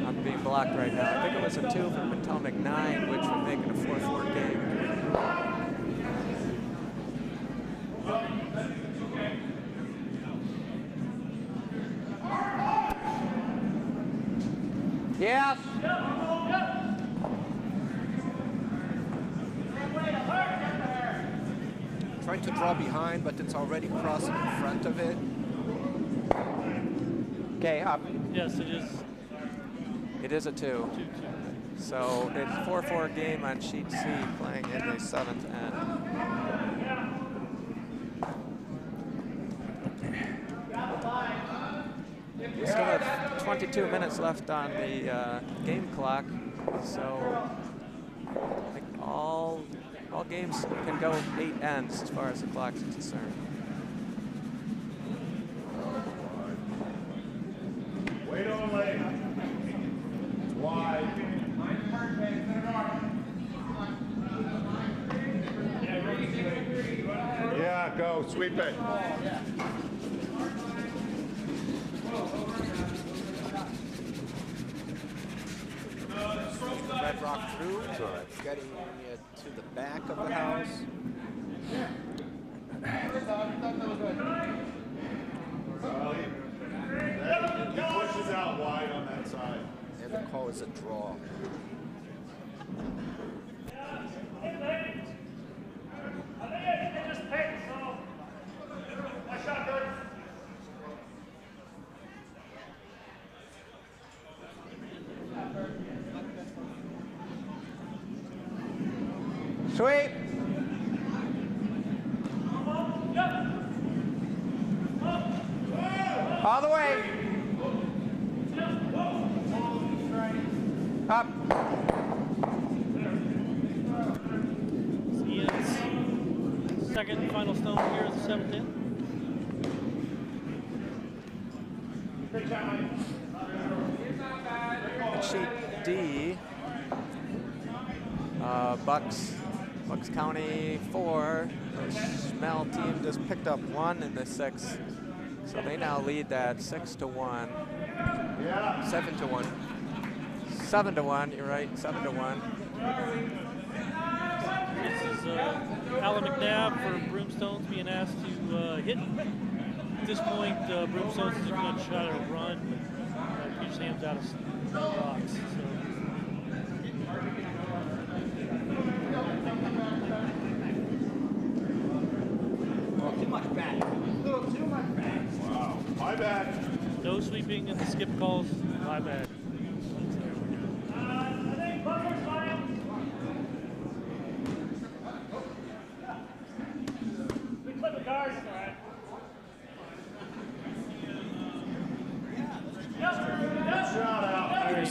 I'm being blocked right now. I think it was a 2 for Potomac 9, which would make it a 4-4 game. Yes. Trying to draw behind, but it's already crossing in front of it. Okay, up. Yes, it is. It is a 2. 2-2. So it's 4-4 game on sheet C, playing in the 7th end. We still have 22 minutes left on the game clock, so I think all games can go 8 ends as far as the clock's concerned. Wait on late. Wide. Yeah, go. Sweep it. Red rock through, getting it to the back of the house. He pushes out wide on that side. And the call is a draw. Sweep. All the way. Up. Ian's second and final stone here is the 7th end. At sheet D, Bucks County 4, the Schmel team just picked up 1 in the 6th, so they now lead that 6-1. 7-1. 7-1, you're right, 7-1. This is Alan McNabb for Broomstones being asked to hit. At this point, Broomstones is going to try to run, but Peter Sam's out of rocks. So. Too much back. A little too much back. Wow. My bad. No sweeping in the skip calls. My bad.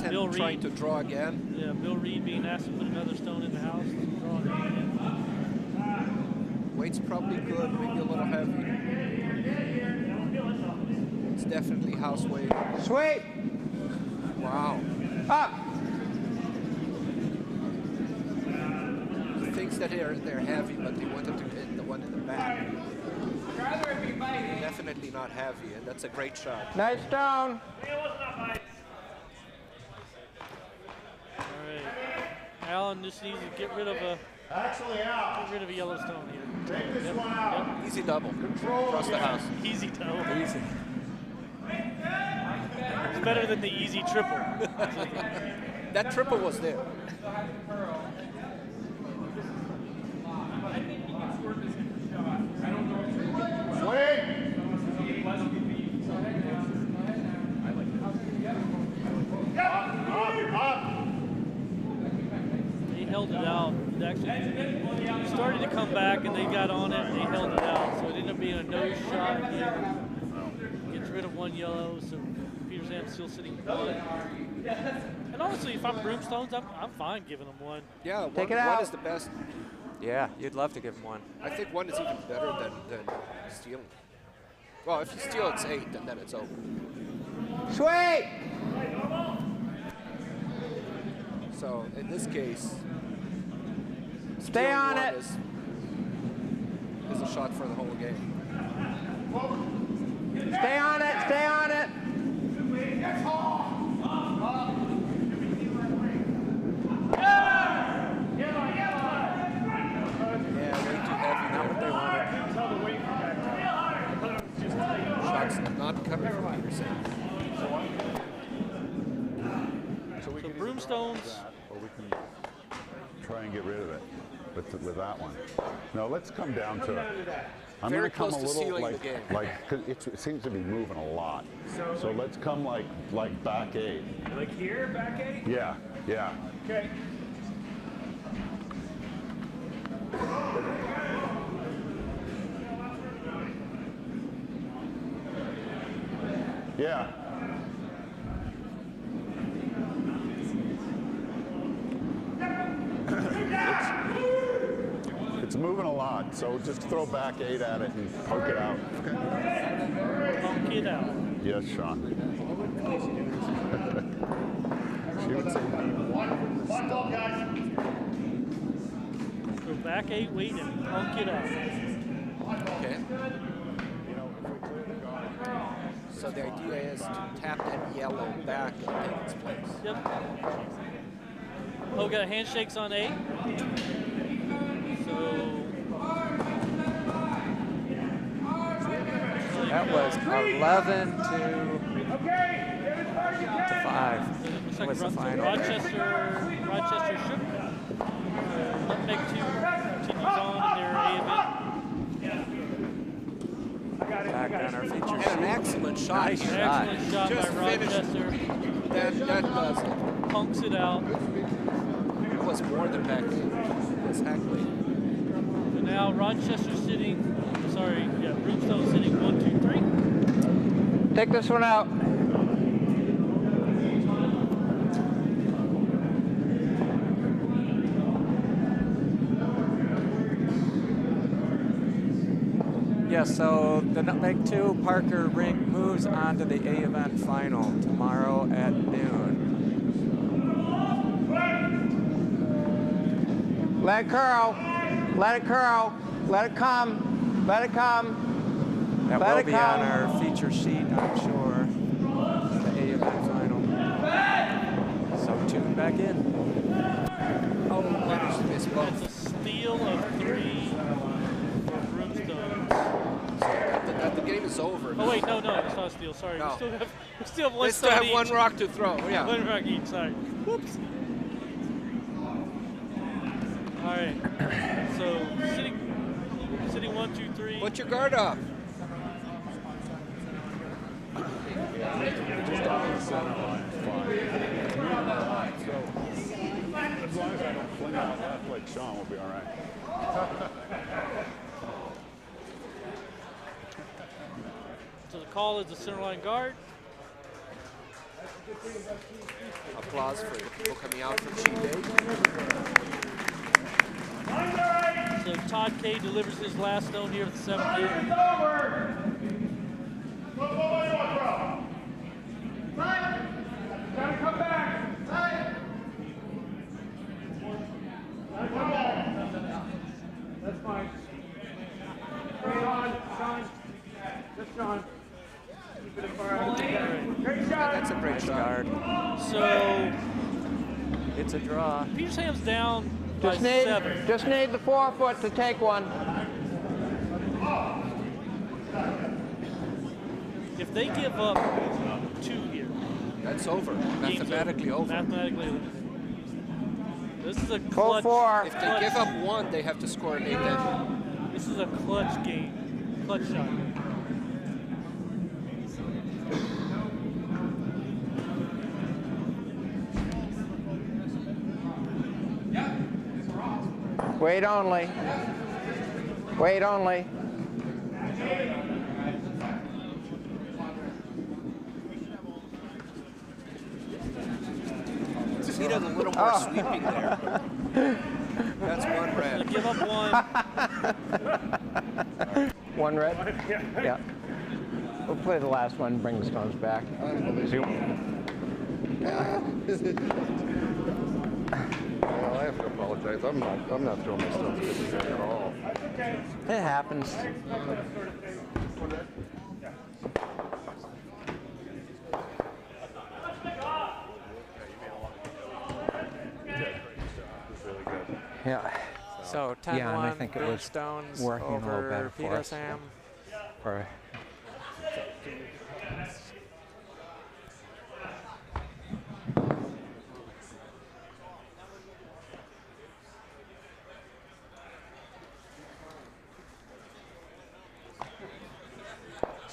Bill Reed trying to draw again. Yeah, Bill Reed being asked to put another stone in the house to draw again. Weight's probably good, maybe a little heavy. It's definitely house weight. Sweep. Wow. Up. He thinks that they're heavy, but they wanted to hit the one in the back. Definitely not heavy, and that's a great shot. Nice stone. All right, Alan just needs to get rid of a Yellowstone here. Take this one out. Easy double. Control Across the again. house. Easy double. Easy. It's better than the easy triple. That triple was there. They held it out. It actually started to come back, and they got on it, and they held it out. So it ended up being a nose shot. Gets rid of one yellow, so Peter Sam's still sitting one. And honestly, if I'm Broomstones, I'm fine giving them one. Yeah, Take it one out. is the best. Yeah, you'd love to give him one. I think one is even better than stealing. Well, if you steal, it's 8, and then it's over. Sweep. So in this case, Stay stealing on one it. is a shot for the whole game. Stay on it. Stay on it. Yeah, way too heavy. Not what they wanted. Shots not coming from Peterson. So we So can Broomstones. or we can try and get rid of it with that one. No, let's come down to it. I'm Very gonna come close a to little sealing like the game. 'cause it seems to be moving a lot. So let's come like back 8. Like here, back 8? Yeah, yeah. Okay. Yeah. It's moving a lot, so just throw back 8 at it and poke it out. Punk it out. Yes, Sean. She would say So back 8, wait, and punk it out. Okay. So the idea is to tap that yellow back and take its place. Yep. Oh, got handshakes on 8. So That was 11 to Okay. 5. looks That like was the final. Rochester shook. Nutmeg 2 continues on in their A event. Back on our feature And an sheet. excellent shot Nice here. shot. Excellent shot Just by finished. Rochester. That does it. Punks it out. It was more than back. It was heckling. So now Rochester sitting, Broomstone sitting 1, 2, 3. Take this one out. Yes, so the Nutmeg 2 Parker Rink moves on to the A event final tomorrow at noon. Let it curl. Let it curl. Let it come. Let it come. That Let will it be come. on our feature sheet, I'm sure. The A event final. So tune back in. Oh, managed to miss That's both. a steal of sorry. No. We still have one They still stone have one each. rock to throw. Yeah. One rock each. Sorry. Whoops. All right. So sitting 1, 2, 3. Put your guard up. Just off the center line is fine. So, as long as I don't fling out left like Sean, we'll be all right. So the call is the center line guard. Applause for the people coming out for cheat day. So Todd K delivers his last stone here at the 7th game. Gotta come back. That's fine. Sean. Just Sean. Keep it as far out. Great shot. That's a great Nice shot. guard. So It's a draw. Petersam's down by Just need, 7. just need the 4 foot to take one. If they give up 2 here, That's over. game's Mathematically over. Mathematically over. This is a Full clutch. 4. If they give up 1, they have to score an 8 then. This is a clutch game. Clutch shot. Wait only. Wait only. He does a little more sweeping there. That's one red. Give up 1. 1 red? Yeah. We'll play the last one, bring the stones back. Well, I have to apologize. I'm not throwing my stuff good at all. It happens. Yeah. So 10-1, Yeah, and I think it was Stones working a little over better for Peter us. Sam. For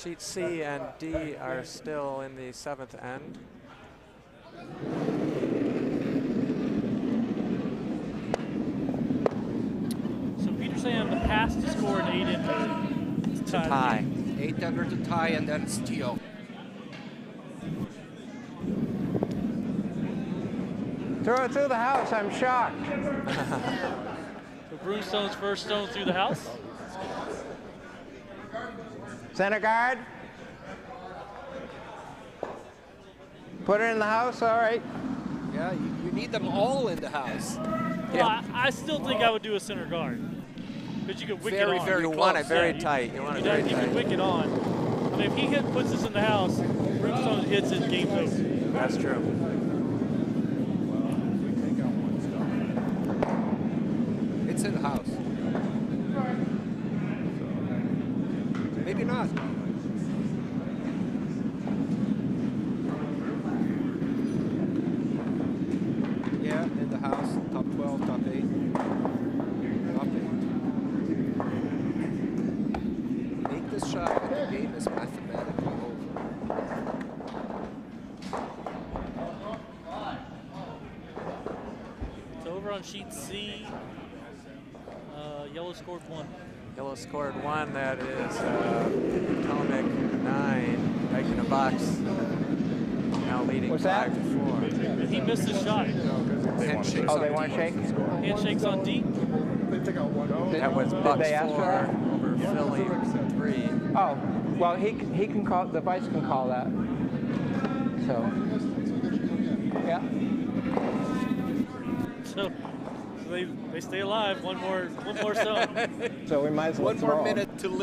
Sheet C and D are still in the 7th end. So Petersam has to score an 8 into to Tie. 8 under to tie and then steal. throw it through the house, I'm shocked. So Broomstone's first stone through the house. Center guard. Put it in the house, all right. Yeah, you need them all in the house. Well, I still think I would do a center guard. Because you could wicket Very, on. very You want close. it very Yeah, tight. You want it You very can tight. wicket on. I mean, if he puts this in the house, Broomstone hits it, game's over. That's true. It's in the house. Maybe not. Yeah, in the house, top 12, top 8. Top 8. Make this shot and the game is mathematically over. It's over on sheet C. Yellow scored 1. Yellow scored 1. That is Potomac 9. Dyke in a box. Now leading What's that? 5-4. He missed his shot. Handshakes Oh, on they D. want to shake? Handshakes on D. That was Did Bucks they ask 4 for over Philly 3. Oh, well, he can call, the vice can call that. So, yeah. So they stay alive. One more stone. So we might as well One more throw 'em. minute to live.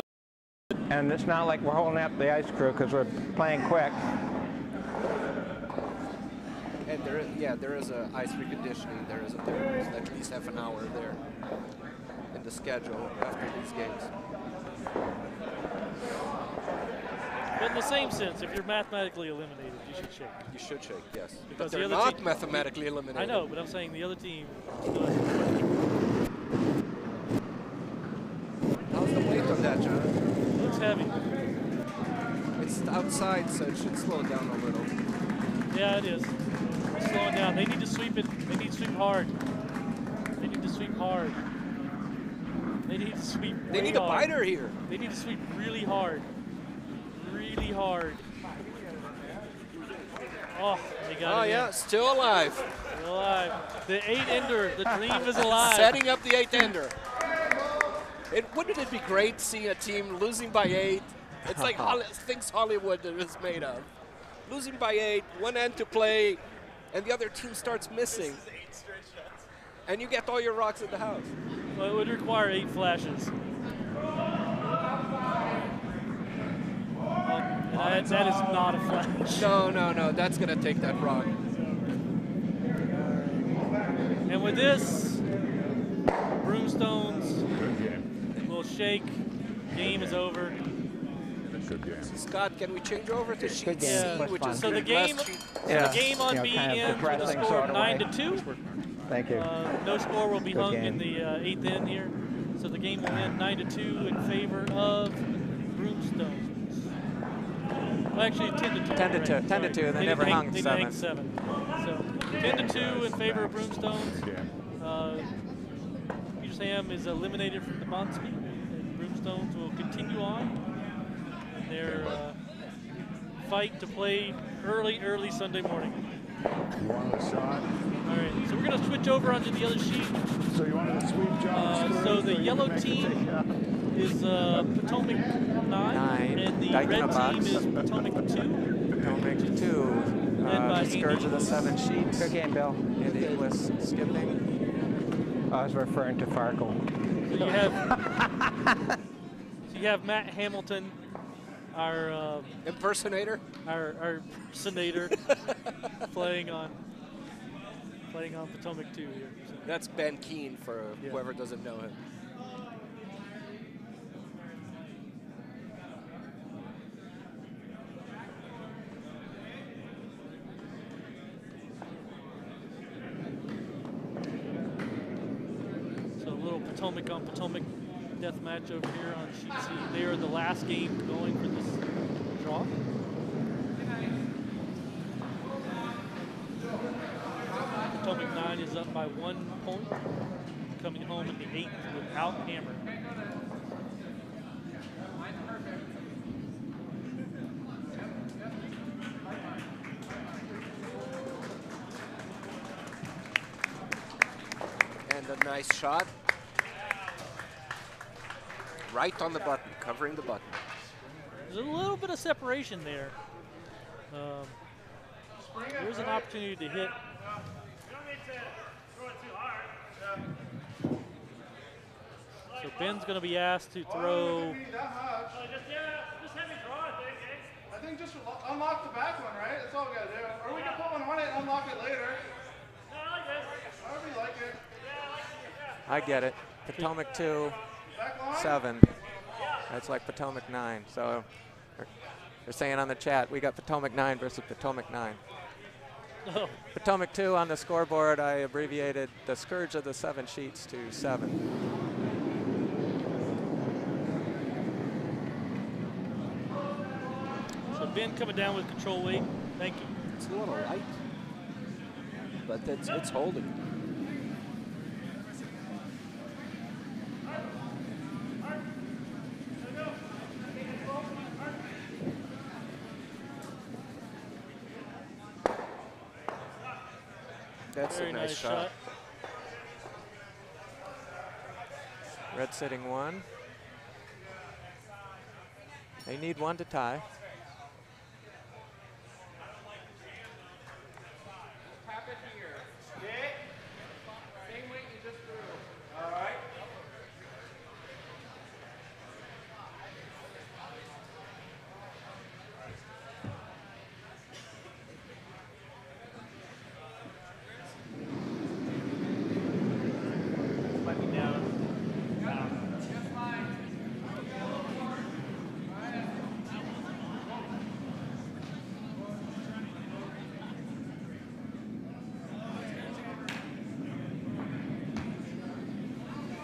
And it's not like we're holding up the ice crew because we're playing quick. And there is a ice reconditioning. There is at least half an hour there in the schedule after these games. But in the same sense, if you're mathematically eliminated, you should shake. You should shake, yes. Because But they're the other not team- mathematically eliminated. I know, but I'm saying the other team still has to play. How's the weight on that, John? Looks heavy. It's outside, so it should slow down a little. Yeah, it is. It's slowing down. They need to sweep it. They need to sweep hard. They need to sweep hard. They need to sweep They really need a hard. biter here. They need to sweep really hard. Really hard. Oh, they got Oh, it yeah, in. still alive. Still alive. The 8-ender. The dream is alive. Setting up the 8-ender. Wouldn't it be great seeing a team losing by 8? It's like things Hollywood is made of. Losing by 8, one end to play, and the other team starts missing. And you get all your rocks in the house. Well, it would require 8 flashes. And that is not a flash. No, that's going to take that rock. And with this, Broomstones Good game. will shake. Game is over. Good game. Scott, can we change over to sheet Good C, game. which is So the game, last sheet? the game on You know, B kind of ends with a depressing score of sort of 9-2. Thank you. No score will be Good hung game. in the 8th end here. So the game will end 9-2 in favor of Broomstones. Well, actually, 10-2. 10-2. 10-2. They never didn't hung they didn't hang 7. So 10-2 in favor of Broomstones. Good game. Sam is eliminated from the Bonspiel, and Broomstones will continue on in their fight to play early Sunday morning. You wanted a shot? All right, so we're going to switch over onto the other sheet. So you wanted a sweep, John? So the yellow team is Potomac 9, and the Dyke in a red box. team is Potomac 2. Potomac 2. Led by The Scourge of the Andy 7 sheets. Good game, Bill. Andy Inglis skipping. I was referring to Farkle. So you have Matt Hamilton, our Impersonator? our impersonator, playing on Potomac 2 here. So. That's Ben Keene for Yeah. whoever doesn't know him. So a little Potomac on Potomac death match over here on sheet C. They are the last game going for this draw. Potomac 9 is up by 1 point, coming home in the 8th without Hammer. And a nice shot. Right on the button, covering the button. There's a little bit of separation there. There's an opportunity to hit. So Ben's going to be asked to throw. I think just unlock the back one, right? That's all we gotta do. Or we can put one on it and unlock it later. However you like it. I get it. Potomac 2, Back line? 7. That's like Potomac 9. So they're saying on the chat, we got Potomac 9 versus Potomac 9. Oh, Potomac 2 on the scoreboard, I abbreviated the Scourge of the 7 sheets to 7. so Ben coming down with control weight. Thank you. It's a little light, but it's holding. That's Very a nice shot. Red sitting 1. They need 1 to tie.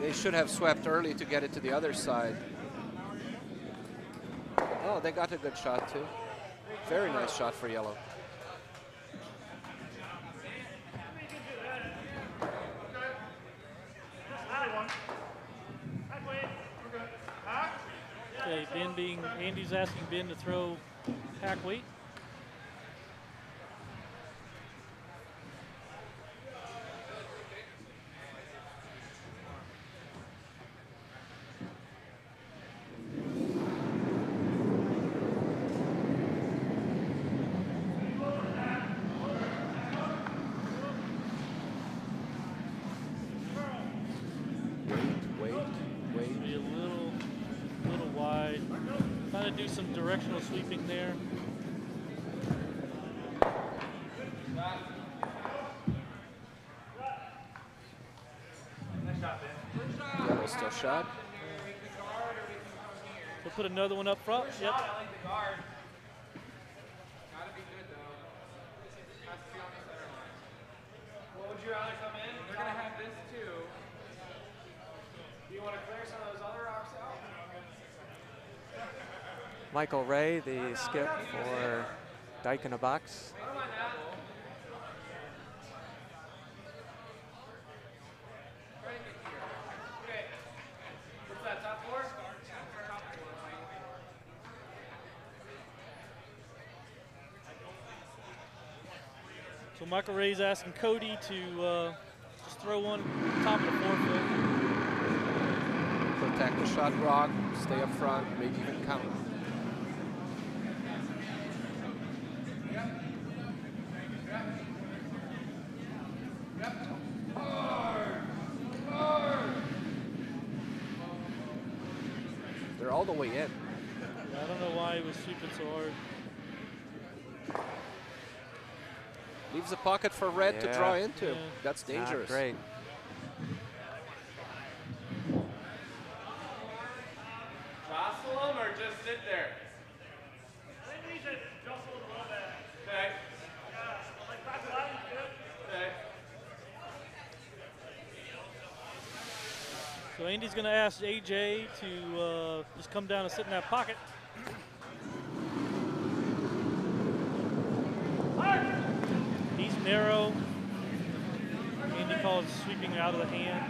They should have swept early to get it to the other side. Oh, they got a good shot too. Very nice shot for yellow. Okay, Andy's asking Ben to throw pack weight. Be a little wide. Trying to do some directional sweeping there. Yellow still shot. We'll put another one up front. Yep. What would you rather come in? They're going to have this too. Do you want to clear some of those other rocks out? Michael Ray, the skip for Dyke in a box. I don't mind that. Try to get here. Okay. What's that, top floor? So Michael Ray's asking Cody to just throw one top of the 4 foot. Protect the shot rock, stay up front, maybe even count. They're all the way in. I don't know why he was sweeping so hard. Leaves a pocket for red to draw into. Yeah. That's dangerous. Not great. Jostle them or just sit there? I think we should jostle a little bit. Okay. Yeah, like back line, good. Okay. So Andy's going to ask AJ to just come down and sit in that pocket. He's narrow. Andy calls sweeping out of the hand.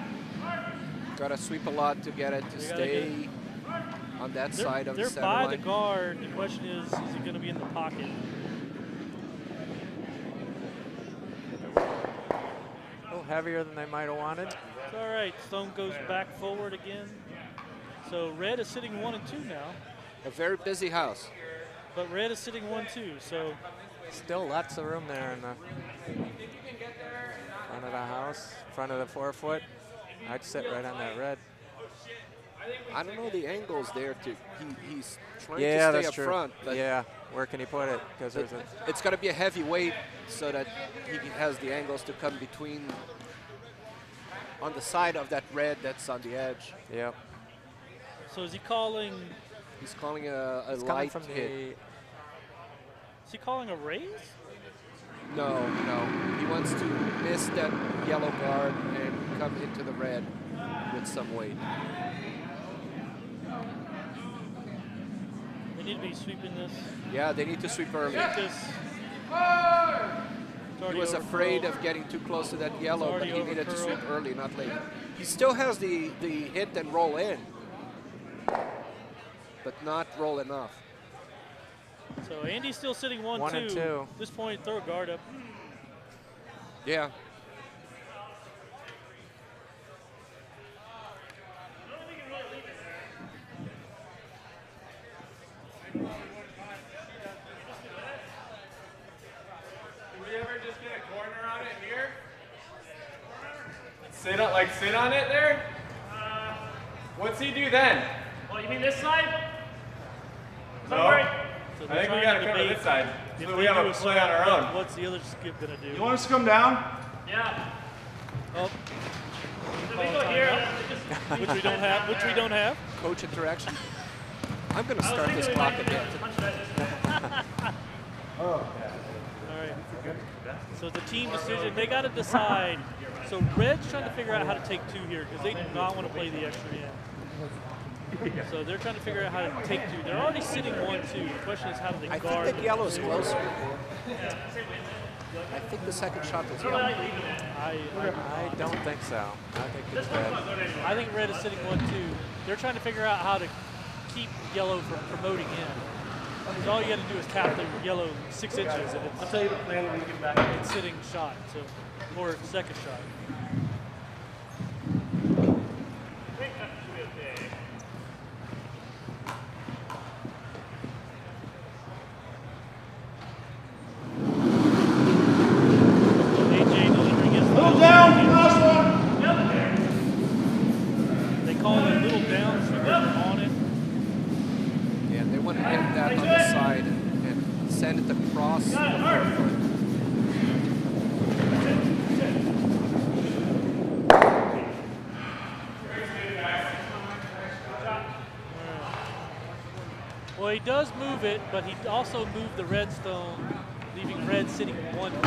Got to sweep a lot to get it to stay on that side of the They're center by line. the guard. The question is he going to be in the pocket? A little heavier than they might have wanted. It's all right. Stone goes back forward again. So red is sitting 1 and 2 now. A very busy house. But red is sitting 1-2. So Still lots of room there in the front of the house, front of the 4 foot. I'd sit right on that red. I don't know the angles there. He's trying Yeah, to stay that's up true. front. But Yeah, where can he put it? Because there's a it's got to be a heavy weight so that he has the angles to come between on the side of that red that's on the edge. Yep. so is he calling? He's calling a It's coming light from hit. Is he calling a raise? No. He wants to miss that yellow guard and come into the red with some weight. They need to be sweeping this. Yeah, they need to sweep early. Sweep this. He was afraid of getting too close to that yellow, but already he needed to overcurled. sweep early, not late. He still has the hit and roll in, but not roll enough. So Andy's still sitting 1-2. 1 and 2. At this point, throw a guard up. Yeah. Did we ever just get a corner on it here? Sit on it there? What's he do then? Well, you mean this side? No. Don't worry. So I they're think we trying gotta to cover debate this side. if So they we have do a play on our own. What's the other skip gonna do? You want us to come down? Yeah. Oh, So we go here. which we don't have. Which we don't have. Coach interaction. I'm going to I was start this thinking we clock might again. punch that. All right. So the team decision. They got to decide So red's trying to figure out how to take 2 here because they do not want to play the extra in. So they're trying to figure out how to take 2. They're already sitting 1-2. The question is how do they I guard? think that yellow is closer. I think the second shot is yellow. I don't think so. I think it's red. I think red is sitting 1-2. They're trying to figure out how to keep yellow from promoting in. Because all you got to do is tap the yellow 6 inches and it's sitting shot, so, or second shot. They call it a little down, so they're on it. Yeah, they want to hit that on the side and send it across the forefoot. Well, he does move it, but he also moved the red stone, leaving red sitting 1. So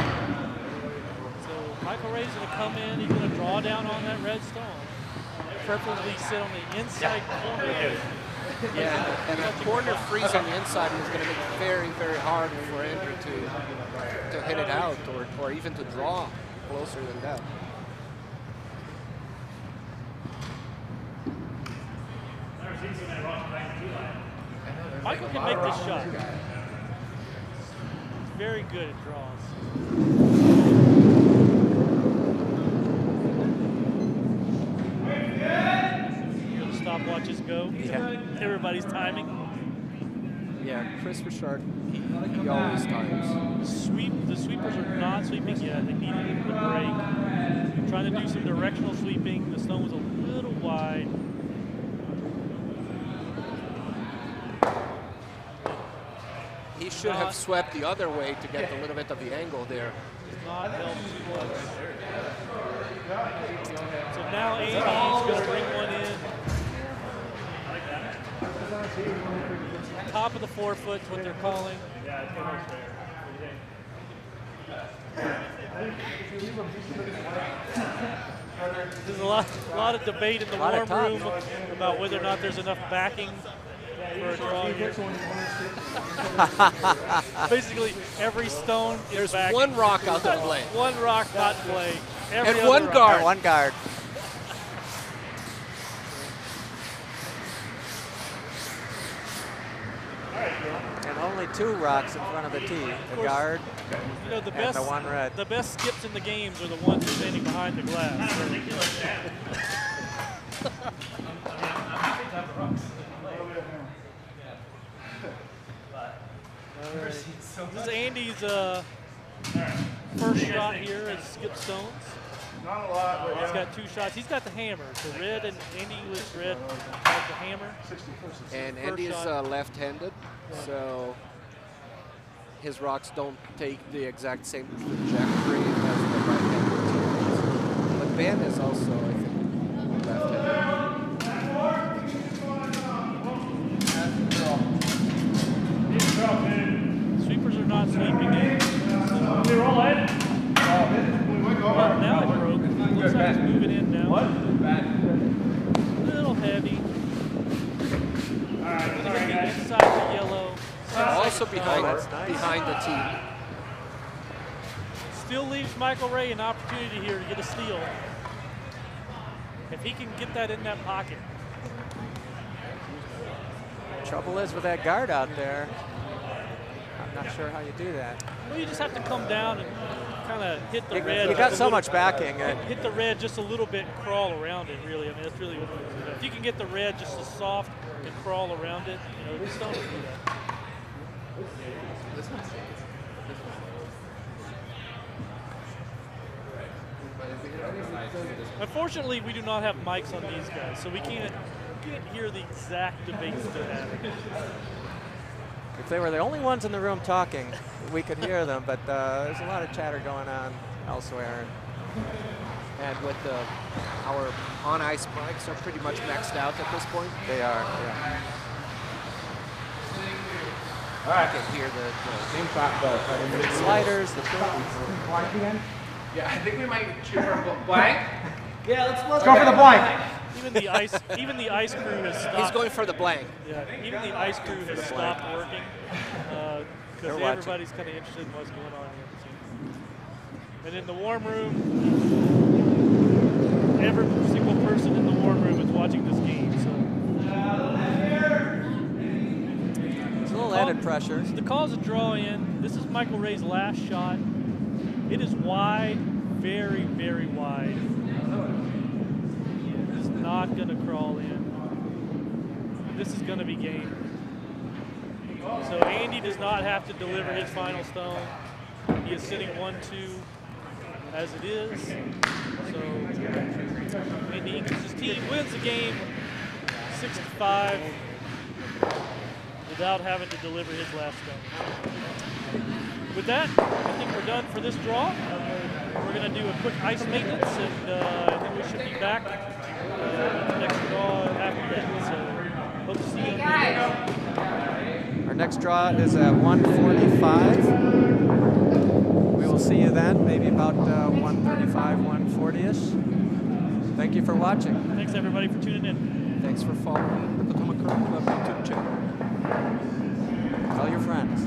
Michael Ray's going to come in. He's going to draw down on that red stone. Preferably sit on the inside corner. Yeah, and that corner freeze on the inside is going to make it very, very hard for Andrew to hit it out or even to draw closer than that. Michael can make this shot. He's very good at draws. The stopwatches go. Yeah. Everybody's timing. Yeah, Chris Richard, he always times. The sweepers are not sweeping yet. They need a break. Trying to do some directional sweeping. The stone was a little wide. He should have swept the other way to get a little bit of the angle there. Not helped too much. So now Andy's going to bring one in. Top of the forefoot is what they're calling. There's a lot of debate in the warm room about whether or not there's enough backing for a draw here. Basically, every stone is There's one rock out to play. One rock not to play. Every And one other guard. rock. One guard. And only 2 rocks in front of the tee. The guard You know, the and the one red. The best skips in the games are the ones standing behind the glass. This is Andy's first shot here as skip stones. Not a lot, but He's got 2 shots. He's got the hammer. So red and Andy with red has the hammer. And First Andy is shot. left-handed, so his rocks don't take the exact same trajectory as the right-handed teams. But Ben is also, I think, left-handed. Sweepers are not sweeping in. Well, now it broke. Looks like it's moving in now. A little heavy. Gonna get the inside of the yellow. Also behind the tee. Still leaves Michael Ray an opportunity here to get a steal. If he can get that in that pocket. Trouble is with that guard out there. I'm not sure how you do that. Well, you just have to come down and kind of hit the red. You got so much backing. Hit the red just a little bit and crawl around it, really. I mean, that's really what it is. If you can get the red just as soft and crawl around it, you know, just don't do that. Unfortunately, we do not have mics on these guys, so we can't hear the exact debates they're having. If they were the only ones in the room talking, we could hear them, but there's a lot of chatter going on elsewhere. And with our on-ice mics are pretty much maxed out at this point. They are, yeah. I can hear the Sliders, the Yeah, I think we might shoot for a blank. Yeah, let's go for the blank. Even the ice crew has stopped. He's going for the blank. Yeah, even the ice crew has stopped working because everybody's kind of interested in what's going on here. And in the warm room, every single person in the warm room is watching this game. So It's a little added pressure. the call's a draw in. This is Michael Ray's last shot. It is wide, very, very wide. It's not going to crawl in. This is going to be game. So Andy does not have to deliver his final stone. He is sitting 1-2 as it is. So Andy Ingles' team wins the game 6-5 without having to deliver his last stone. With that, I think we're done for this draw. We're going to do a quick ice maintenance, and then we should be back with the next draw after that. So hope to see you. Our next draw is at 1:45. We will see you then, maybe about 1:35, 1:40-ish. Thank you for watching. Thanks, everybody, for tuning in. Thanks for following the Potomac Curling Club YouTube channel. Tell your friends.